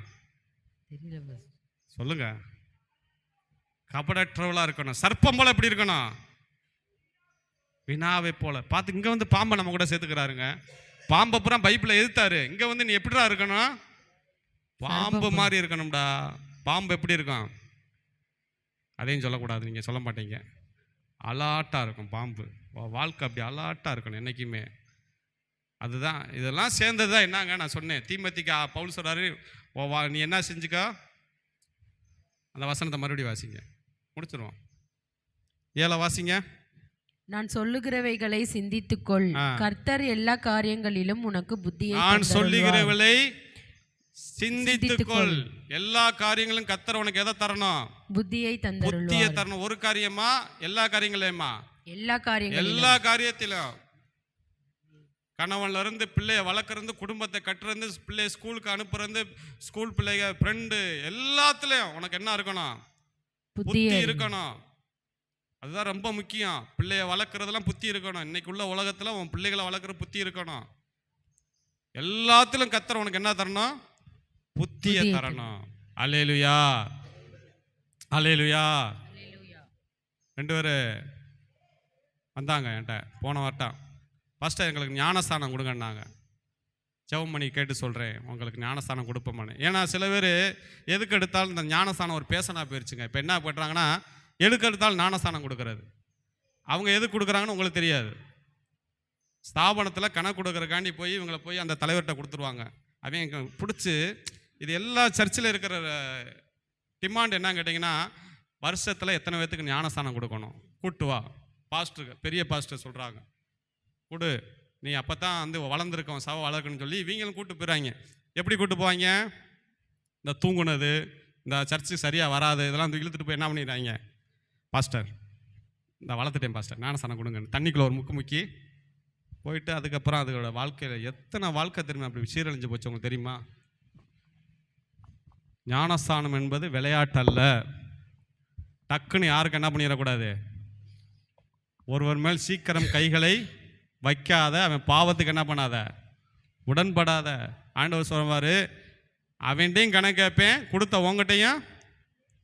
Speaker 1: சொல்லுங்க. கபடற்றவளாக இருக்கணும். சர்ப்பம் போல எப்படி இருக்கணும்? வினாவை போல. பார்த்து இங்கே வந்து பாம்பை நம்ம கூட சேர்த்துக்கிறாருங்க. பாம்பை பூரா பைப்பில் எதிர்த்தாரு. இங்கே வந்து நீ எப்படிடா இருக்கணும்? பாம்பு மாதிரி இருக்கணும்டா. பாம்பு எப்படி இருக்கும்? அதையும் சொல்லக்கூடாது, நீங்கள் சொல்ல மாட்டீங்க. அலாட்டாக இருக்கும் பாம்பு. வாழ்க்கை அப்படி அலாட்டாக இருக்கணும் என்றைக்குமே. அதுதான் இதெல்லாம் சேர்ந்தது தான் என்னங்க நான் சொன்னேன். தீமோத்தேயுக்கு பவுல் சொல்கிறாரு, நீ என்ன செஞ்சுக்கோ. அந்த வசனத்தை மறுபடியும் வாசிங்க, முடிச்சிருவோம். 7 வாசிங்க.
Speaker 2: நான் சொல்லுகிறவைகளை சிந்தித்துக்கொள், கர்த்தர் எல்லா காரியங்களிலும் உனக்கு புத்தியை
Speaker 1: நான் சொல்லுகிறவளை சிந்தித்துக்கொள். எல்லா காரியங்களும் கர்த்தர் உனக்கு எதை தரணும்?
Speaker 2: புத்தியை
Speaker 1: தரணும். ஒரு காரியமா? எல்லா காரியங்களையுமா? எல்லா காரியத்திலும். கணவன்ல இருந்து பிள்ளைய வளர்க்கறது, குடும்பத்தை கட்டுறது, பிள்ளைய ஸ்கூலுக்கு அனுப்புறது, ஸ்கூல் பிள்ளைங்க ஃப்ரெண்டு, எல்லாத்துலயும் உனக்கு என்ன இருக்கணும்? புத்தி இருக்கணும். அதுதான் ரொம்ப முக்கியம். பிள்ளைய வளர்க்குறதெல்லாம் புத்தி இருக்கணும். இன்னைக்கு உள்ள உலகத்துல உன் பிள்ளைகளை வளர்க்குற புத்தி இருக்கணும். எல்லாத்திலும் கர்த்தர் உனக்கு என்ன தரணும்? புத்தியை தரணும். அல்லேலூயா, அல்லேலூயா. 2 பேர் வந்தாங்க என்கிட்ட போன வாட்டம். ஃபஸ்ட்டு எங்களுக்கு ஞானஸ்தானம் கொடுங்கன்னாங்க. ஜெபம் பண்ணி கேட்டு சொல்கிறேன், உங்களுக்கு ஞானஸ்தானம் கொடுப்போமான்னு. ஏன்னா சில பேர் எதுக்கு எடுத்தாலும் இந்த ஞானஸ்தானம் ஒரு பேசனா போயிடுச்சுங்க. இப்போ என்ன பண்ணுறாங்கன்னா, எதுக்கு எடுத்தாலும் ஞானஸ்தானம் கொடுக்கறது. அவங்க எதுக்கு கொடுக்குறாங்கன்னு உங்களுக்கு தெரியாது. ஸ்தாபனத்தில் கணக்கு கொடுக்குறக்காண்டி போய் இவங்களை போய் அந்த தலைவர்கிட்ட கொடுத்துருவாங்க. அவங்க பிடிச்சி இது எல்லா சர்ச்சில் இருக்கிற டிமாண்ட் என்னன்னு கேட்டிங்கன்னா, வருஷத்தில் எத்தனை பேர்த்துக்கு ஞானஸ்தானம் கொடுக்கணும், கூட்டு வா. பாஸ்டருக்கு, பெரிய பாஸ்டர் சொல்கிறாங்க, கொடு, நீ அப்போ தான் வந்து வளர்ந்துருக்கோம், சவ வளர்க்கணும்னு சொல்லி இவங்களும் கூப்பிட்டு போயிடுறாங்க. எப்படி கூப்பிட்டு போவாங்க? இந்த தூங்குனது, இந்த சர்ச்சு சரியாக வராது, இதெல்லாம் இழுத்துட்டு போய் என்ன பண்ணிடுறாங்க? பாஸ்டர் இந்த வளர்த்துட்டேன் பாஸ்டர், ஞானஸ்தானம் கொடுங்க. தண்ணிக்குள்ளே ஒரு முக்கி போயிட்டு அதுக்கப்புறம் அதோட வாழ்க்கையில் எத்தனை வாழ்க்கை தெரியுமா அப்படி சீரழிஞ்சு போச்சு உங்களுக்கு தெரியுமா? ஞானஸ்தானம் என்பது விளையாட்டு அல்ல. டக்குன்னு யாருக்கு என்ன பண்ணிடக்கூடாது? ஒருவர் மேல் சீக்கிரம் கைகளை வைக்காத, அவன் பாவத்துக்கு என்ன பண்ணாத, உடன்படாத. ஆண்டவர் சொல்வார், அவன்கிட்டையும் கணக்கு கேட்பேன், கொடுத்த உங்ககிட்டையும்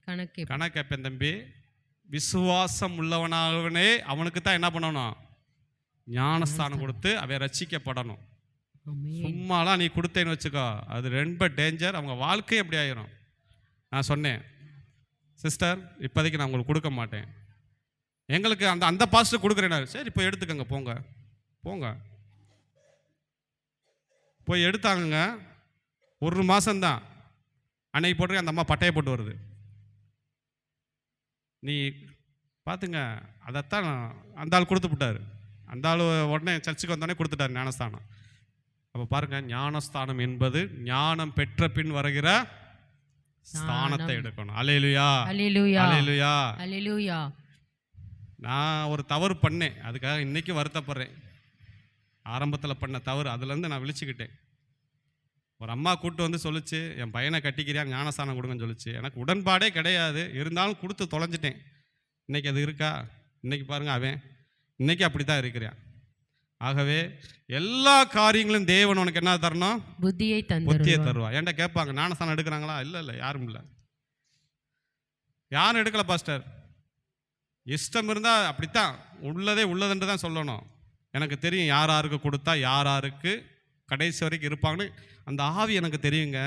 Speaker 1: கணக்கு கேட்பேன். தம்பி, விசுவாசம் உள்ளவனாகவே அவனுக்கு தான் என்ன பண்ணணும்? ஞானஸ்தானம் கொடுத்து அவன் ரட்சிக்கப்படணும். சும்மாலாம் நீ கொடுத்தேன்னு வச்சுக்கோ, அது ரொம்ப டேஞ்சர். அவங்க வாழ்க்கை எப்படி ஆயிரும். நான் சொன்னேன், சிஸ்டர் இப்போதைக்கு நான் உங்களுக்கு கொடுக்க மாட்டேன், எங்களுக்கு அந்த பாஸ்டர் கொடுக்குறேன். சரி இப்போ எடுத்துக்கங்க, போங்க போங்க. போய் எடுத்தாங்க. 1 மாதம்தான். அன்னைக்கு போட்டு அந்த அம்மா பட்டையை போட்டு வருது. நீ பார்த்துங்க. அதைத்தான் அந்த ஆள் கொடுத்து விட்டார். அந்த ஆள் உடனே சர்ச்சுக்கு வந்தோடனே கொடுத்துட்டார் ஞானஸ்தானம். அப்போ பாருங்க, ஞானஸ்தானம் என்பது ஞானம் பெற்ற பின் வருகிற ஸ்தானத்தை எடுக்கணும். அல்லேலூயா, அல்லேலூயா, அல்லேலூயா. நான் ஒரு தவறு பண்ணேன், அதுக்காக இன்னைக்கு வருத்தப்படுறேன். ஆரம்பத்தில் பண்ண தவறு, அதுலேருந்து நான் விழிச்சுக்கிட்டேன். ஒரு அம்மா கூப்பிட்டு வந்து சொல்லிச்சு, என் பையனை கட்டிக்கிறியா, ஞானஸ்தானம் கொடுங்கன்னு சொல்லிச்சு. எனக்கு உடன்பாடே கிடையாது, இருந்தாலும் கொடுத்து தொலைஞ்சிட்டேன். இன்னைக்கு அது இருக்கா? இன்னைக்கு பாருங்க, அவன் இன்னைக்கு அப்படி தான் இருக்கிறான். ஆகவே எல்லா காரியங்களும் தேவன் உனக்கு என்ன தரணும்? புத்தியை தருவா. ஏன்டா கேட்பாங்க, ஞானஸ்தானம் எடுக்கிறாங்களா? இல்லை யாரும் இல்லை. யாரும் எடுக்கல பாஸ்டர். இஷ்டம் இருந்தால் அப்படித்தான், உள்ளதே உள்ளதுன்று தான் சொல்லணும். எனக்கு தெரியும் யார் யாருக்கு கொடுத்தா யார் யாருக்கு கடைசி வரைக்கும் இருப்பாங்கன்னு. அந்த ஆவி எனக்கு தெரியுங்க.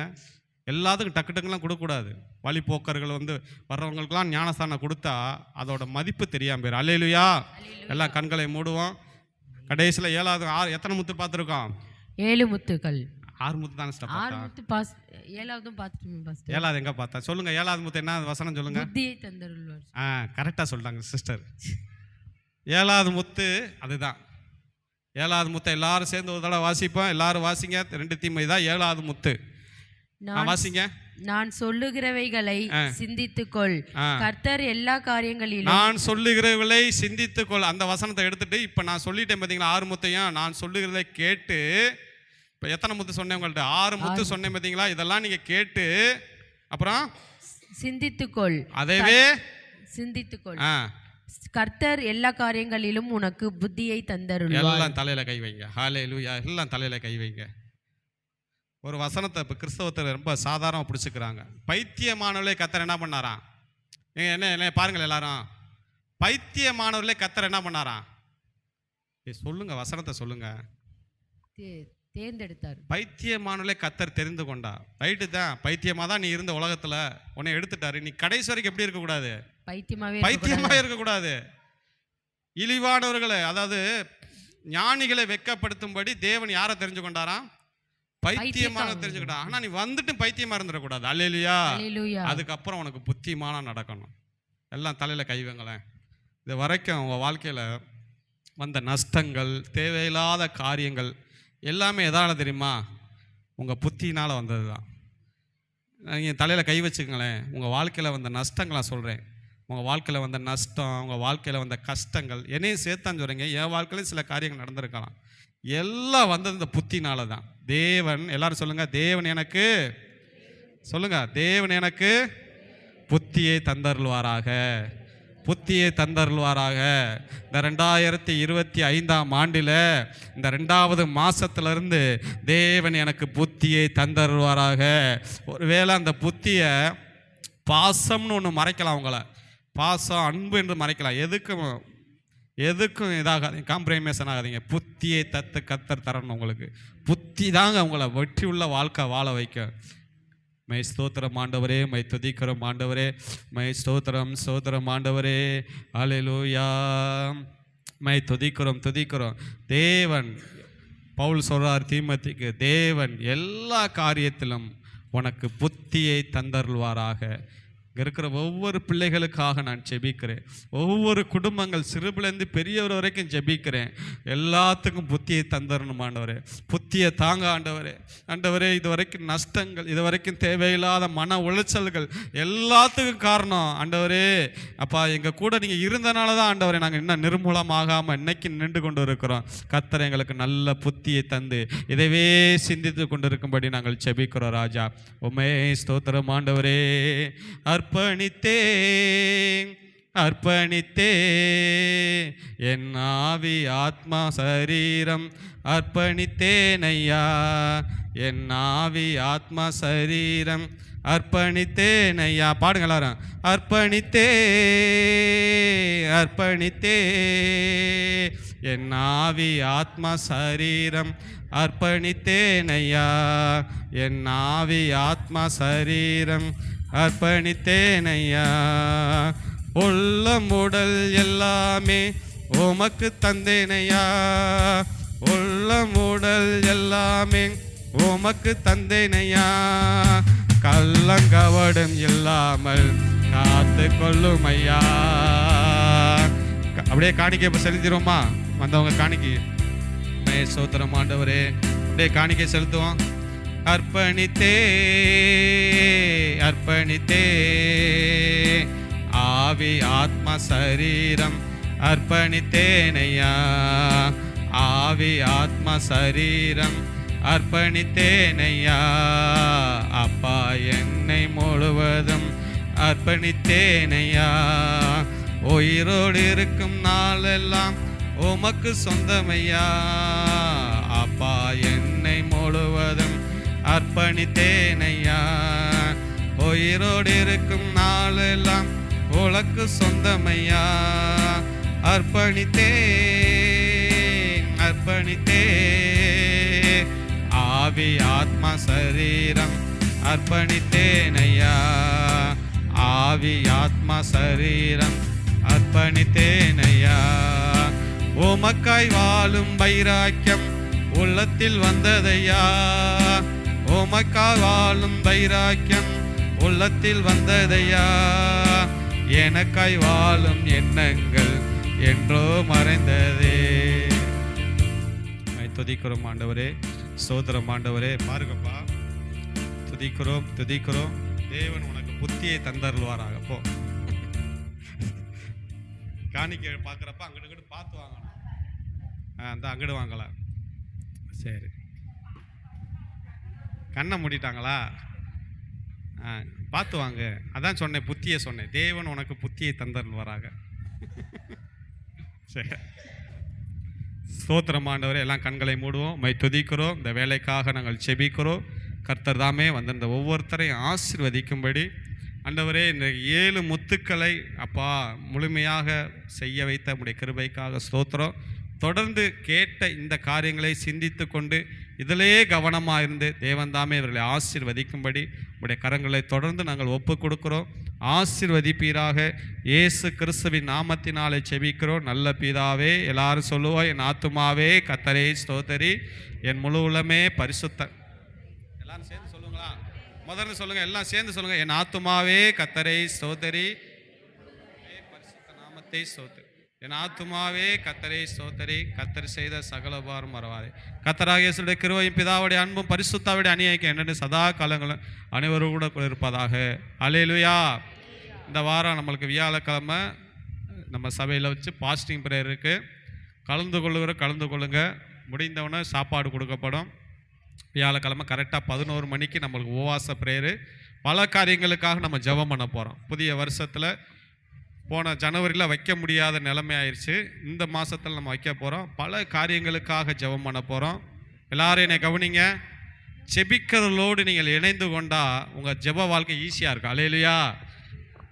Speaker 1: எல்லாத்துக்கும் டக்கு டக்குலாம் கொடுக்கக்கூடாது. வழிபோக்கர்கள் வந்து வர்றவங்களுக்கெல்லாம் ஞானஸ்தானம் கொடுத்தா அதோட மதிப்பு தெரியாம போயிடும். அல்லேலூயா. எல்லாம் கண்களை மூடுவோம். கடைசியில் 7வது எத்தனை முத்து பார்த்துருக்கோம்?
Speaker 2: 7 முத்துக்கள்.
Speaker 1: 6 முத்து தானே ஸ்டாப்
Speaker 2: 6 முத்து பாஸ். 7வதும் பார்த்துட்டோம் பாஸ்டர்.
Speaker 1: 7வது எங்கே பார்த்தா சொல்லுங்க. 7வது முத்து என்ன வசனம் சொல்லுங்க.
Speaker 2: புத்தியை தந்தருள்வார்.
Speaker 1: கரெக்டாக சொல்லிட்டாங்க சிஸ்டர். 7வது முத்து அதுதான். 7வது முத்தை எல்லாரும் சேர்ந்து ஒரு தடவை வாசிப்போம். எல்லாரும் வாசிங்க. 2 தீமை தான் 7வது முத்து. வாசிங்க.
Speaker 2: நான் சொல்லுகிறவைகளை சிந்தித்துக்கொள், கர்த்தர் எல்லா காரியங்களிலும்.
Speaker 1: நான் சொல்லுகிறவைகளை சிந்தித்துக்கொள். அந்த வசனத்தை எடுத்துட்டு இப்ப நான் சொல்லிட்டேன் பார்த்தீங்களா, 6 முத்தையும் நான் சொல்லுகிறதை கேட்டு. இப்போ எத்தனை முத்து சொன்னேன் உங்கள்ட்ட? 6 முத்து சொன்னேன் பார்த்தீங்களா. இதெல்லாம் நீங்க கேட்டு அப்புறம்
Speaker 2: சிந்தித்துக்கொள்.
Speaker 1: அதேவே
Speaker 2: சிந்தித்துக்கொள். கர்த்தர் எல்லா காரியங்களிலும் உனக்கு புத்தியை தந்தருள்வார்.
Speaker 1: எல்லாம் தலையில கை வைங்க. ஹல்லேலூயா. எல்லாம் தலையில கை வைங்க. ஒரு வசனத்தை இப்போ கிறிஸ்தவத்தில் ரொம்ப சாதாரணமாக பிடிச்சிக்கிறாங்க. பைத்தியமானவர்களே கர்த்தர் என்ன பண்ணாராம்? என்ன பாருங்கள் எல்லாரும். பைத்தியமானவர்களே கர்த்தர் என்ன பண்ணாராம்? சொல்லுங்க, வசனத்தை சொல்லுங்க.
Speaker 2: தேர்ந்தெடுத்தார்.
Speaker 1: பைத்தியமானவர்களே கர்த்தர் தெரிந்து கொண்டா. ரைட்டு தான். பைத்தியமாக தான் நீ இருந்த உலகத்தில் உன்னை எடுத்துட்டாரு. நீ கடைசி வரைக்கும் எப்படி இருக்கக்கூடாது? பைத்தியமாக இருக்கக்கூடாது. இழிவானவர்களை, அதாவது ஞானிகளை வெட்கப்படுத்தும்படி தேவன் யாரை தெரிஞ்சு கொண்டாராம்? பைத்தியமான தெரிஞ்சுக்கிட்டான். ஆனா நீ வந்துட்டு பைத்தியமா இருந்துடக்கூடாது. அல்லேலூயா. அதுக்கப்புறம் உனக்கு புத்தியமான நடக்கணும். எல்லாம் தலையில கைவங்களேன். இது வரைக்கும் உங்க வாழ்க்கையில வந்த நஷ்டங்கள், தேவையில்லாத காரியங்கள் எல்லாமே எதால தெரியுமா? உங்க புத்தினால வந்தது தான். நீங்கள் தலையில் கை வச்சுக்கங்களேன். உங்கள் வாழ்க்கையில் வந்த நஷ்டங்களை சொல்கிறேன். உங்கள் வாழ்க்கையில் வந்த நஷ்டம், உங்கள் வாழ்க்கையில் வந்த கஷ்டங்கள் என்னையும் சேர்த்தான் சொல்கிறீங்க. என் வாழ்க்கையிலும் சில காரியங்கள் நடந்திருக்கலாம். எல்லாம் வந்தது இந்த புத்தினால தான். தேவன், எல்லாரும் சொல்லுங்கள், தேவன் எனக்கு சொல்லுங்கள், தேவன் எனக்கு புத்தியை தந்தருள்வாராக, புத்தியை தந்தருள்வாராக. இந்த 2025ஆம் ஆண்டில் இந்த 2வது மாதத்துலேருந்து தேவன் எனக்கு புத்தியை தந்தருள்வாராக. ஒருவேளை அந்த புத்தியை பாசம்னு ஒன்று மறைக்கலாம். உங்களை பாசம், அன்பு என்று மறைக்கலாம். எதுக்கும் இதாகாதீங்க, காம்ப்ரமைசன் ஆகாதீங்க. புத்தியை கர்த்தர் தரணும். உங்களுக்கு புத்தி தாங்க உங்களை வெற்றி உள்ள வாழ்க்கை வாழ வைக்க. மை ஸ்தோத்திரம் ஆண்டவரே, மை துதிக்கிறோம் ஆண்டவரே, மை ஸ்தோத்திரம் ஆண்டவரே. அல்லேலூயா. மை துதிக்கிறோம். தேவன், பவுல் சொல்றார் தீமோத்தேயுக்கு, தேவன் எல்லா காரியத்திலும் உனக்கு புத்தியை தந்தருள்வாராக. இங்கே இருக்கிற ஒவ்வொரு பிள்ளைகளுக்காக நான் ஜெபிக்கிறேன். ஒவ்வொரு குடும்பங்கள் சிறுபிலேருந்து பெரியவர் வரைக்கும் ஜெபிக்கிறேன். எல்லாத்துக்கும் புத்தியை தந்தரணும் ஆண்டவரே. புத்தியை தாங்க ஆண்டவரே. இது வரைக்கும் நஷ்டங்கள், இது வரைக்கும் தேவையில்லாத மன உளைச்சல்கள் எல்லாத்துக்கும் காரணம் ஆண்டவரே. அப்பா, எங்கள் கூட நீங்கள் இருந்தனால தான் ஆண்டவரே நாங்கள் இன்னும் நிர்மூலமாகாமல் இன்னைக்கு நின்று கொண்டு இருக்கிறோம். கர்த்தர் எங்களுக்கு நல்ல புத்தியை தந்து இதைவே சிந்தித்து கொண்டு இருக்கும்படி நாங்கள் ஜெபிக்கிறோம் ராஜா. உம்மே ஸ்தோத்திரம் ஆண்டவரே. அர்ப்பணித்தே என் ஆவி ஆத்மா சரீரம் அர்ப்பணித்தேனையா. என் ஆவி ஆத்மா சரீரம் அர்ப்பணித்தேனையா. பாடுங்க எல்லாரும். அர்ப்பணித்தே என் ஆவி ஆத்மா சரீரம் அர்ப்பணித்தேனையா. என் ஆவி ஆத்மா சரீரம் அர்ப்பணித்தேனையா. உள்ளம் உடல் எல்லாமே உமக்கு தந்தேனையா. உள்ளம் உடல் எல்லாமே உமக்கு தந்தேனையா. கள்ளங்கவடம் இல்லாமல் காத்து கொள்ளும் ஐயா. அப்படியே காணிக்கை இப்போ செலுத்திடுவோமா? வந்தவங்க காணிக்கை. ஸ்தோத்திரம் ஆண்டவரே. அப்படியே காணிக்கை செலுத்துவோம். அர்ப்பணித்தே ஆவி ஆத்மா சரீரம் அர்ப்பணித்தேனையா. ஆவி ஆத்மா சரீரம் அர்ப்பணித்தேனையா. அப்பா, என்னை முழுவதும் அர்ப்பணித்தேனையா. உயிரோடு இருக்கும் நாளெல்லாம் உமக்கு சொந்தமையா. அப்பா, என்னை முழுவதும் அர்ப்பணித்தேனையா. உயிரோடு இருக்கும் நாளெல்லாம் உனக்கு சொந்தமையா. அர்ப்பணித்தே ஆவி ஆத்மா சரீரம் அர்ப்பணித்தேனையா. ஆவி ஆத்மா சரீரம் அர்ப்பணித்தேனையா. உமக்காய் வாழும் வைராக்கியம் உள்ளத்தில் வந்ததையா. உமக்காய் வாழும் வைராக்கியம் உள்ளத்தில் வந்ததையா. எனக்காய் வாழும் எண்ணங்கள் என்றோ மறைந்ததே. துதிக்கிறோம் ஆண்டவரே, ஸ்தோத்திரம் ஆண்டவரே. பாருங்கப்பா, துதிக்கிறோம் துதிக்கிறோம். தேவன் உனக்கு புத்தியை தந்தருள்வாராக. போ காணிக்கை பார்க்குறப்ப அங்கிட்டு பார்த்து வாங்கணும். அந்த அங்கிட்டு வாங்கலாம். சரி, கண்ணை மூடிட்டாங்களா? பார்த்து வாங்க. அதான் சொன்னேன், புத்தியை சொன்னேன். தேவன் உனக்கு புத்தியை தந்தருள்வாராக. சரி, ஸ்தோத்திரம் ஆண்டவரே. எல்லாம் கண்களை மூடுவோம், மை துதிக்கிறோம். இந்த வேலைக்காக நாங்கள் செபிக்கிறோம். கர்த்தர் தாமே வந்து இந்த ஒவ்வொருத்தரையும் ஆசீர்வதிக்கும்படி ஆண்டவரே, இந்த 7 முத்துக்களை அப்பா முழுமையாக செய்ய வைத்த உம்முடைய கிருபைக்காக ஸ்தோத்திரம். தொடர்ந்து கேட்ட இந்த காரியங்களை சிந்தித்து கொண்டு இதிலே கவனமாக இருந்து தேவன் தாமே இவர்களை ஆசீர்வதிக்கும்படி உம்முடைய கரங்களை தொடர்ந்து நாங்கள் ஒப்பு கொடுக்கிறோம். ஆசீர்வதிப்பீராக. இயேசு கிறிஸ்துவின் நாமத்தினாலே செபிக்கிறோம் நல்ல பிதாவே. எல்லாரும் சொல்லுவோம், என் ஆத்துமாவே கர்த்தரை ஸ்தோத்தரி, என் முழு உள்ளமே பரிசுத்த. எல்லாரும் சேர்ந்து சொல்லுங்களா? முதல்ல சொல்லுங்க, எல்லாம் சேர்ந்து சொல்லுங்க. என் ஆத்துமாவே கர்த்தரை ஸ்தோத்தரி, பரிசுத்த நாமத்தை ஸ்தோத்தரி. என் ஆத்துமாவே கர்த்தரை ஸ்தோத்தரி, கர்த்தர் செய்த சகல உபகாரம் மறவாதே. கர்த்தராகிய இயேசுவுடைய கிருபையும் பிதாவுடைய அன்பும் பரிசுத்தாவுடைய அநியாய்க்கு என்னென்னு சதா காலங்களும் அனைவரும் கூட இருப்பதாக. அல்லேலூயா. இந்த வாரம் நம்மளுக்கு வியாழக்கிழமை நம்ம சபையில் வச்சு பாஸ்டிங் ப்ரேயர் இருக்குது. கலந்து கொள்ளுங்க. முடிந்தவொடனே சாப்பாடு கொடுக்கப்படும். வியாழக்கிழமை கரெக்டாக 11 மணிக்கு நம்மளுக்கு உபவாச ப்ரேயரு. பல காரியங்களுக்காக நம்ம ஜெபம் பண்ண போகிறோம். புதிய வருஷத்தில் போன ஜனவரியில் வைக்க முடியாத நிலைமை ஆயிடுச்சு. இந்த மாதத்தில் நம்ம வைக்க போகிறோம். பல காரியங்களுக்காக ஜெபம் பண்ண போகிறோம். எல்லாரும் என்னை கவனிங்க. ஜெபிக்கிறதோடு நீங்கள் இணைந்து கொண்டால் உங்கள் ஜெப வாழ்க்கை ஈஸியாக இருக்கும். அல்லேலூயா.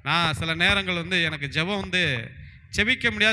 Speaker 1: நான் சில நேரங்கள் எனக்கு ஜெபம் ஜெபிக்க முடியாது.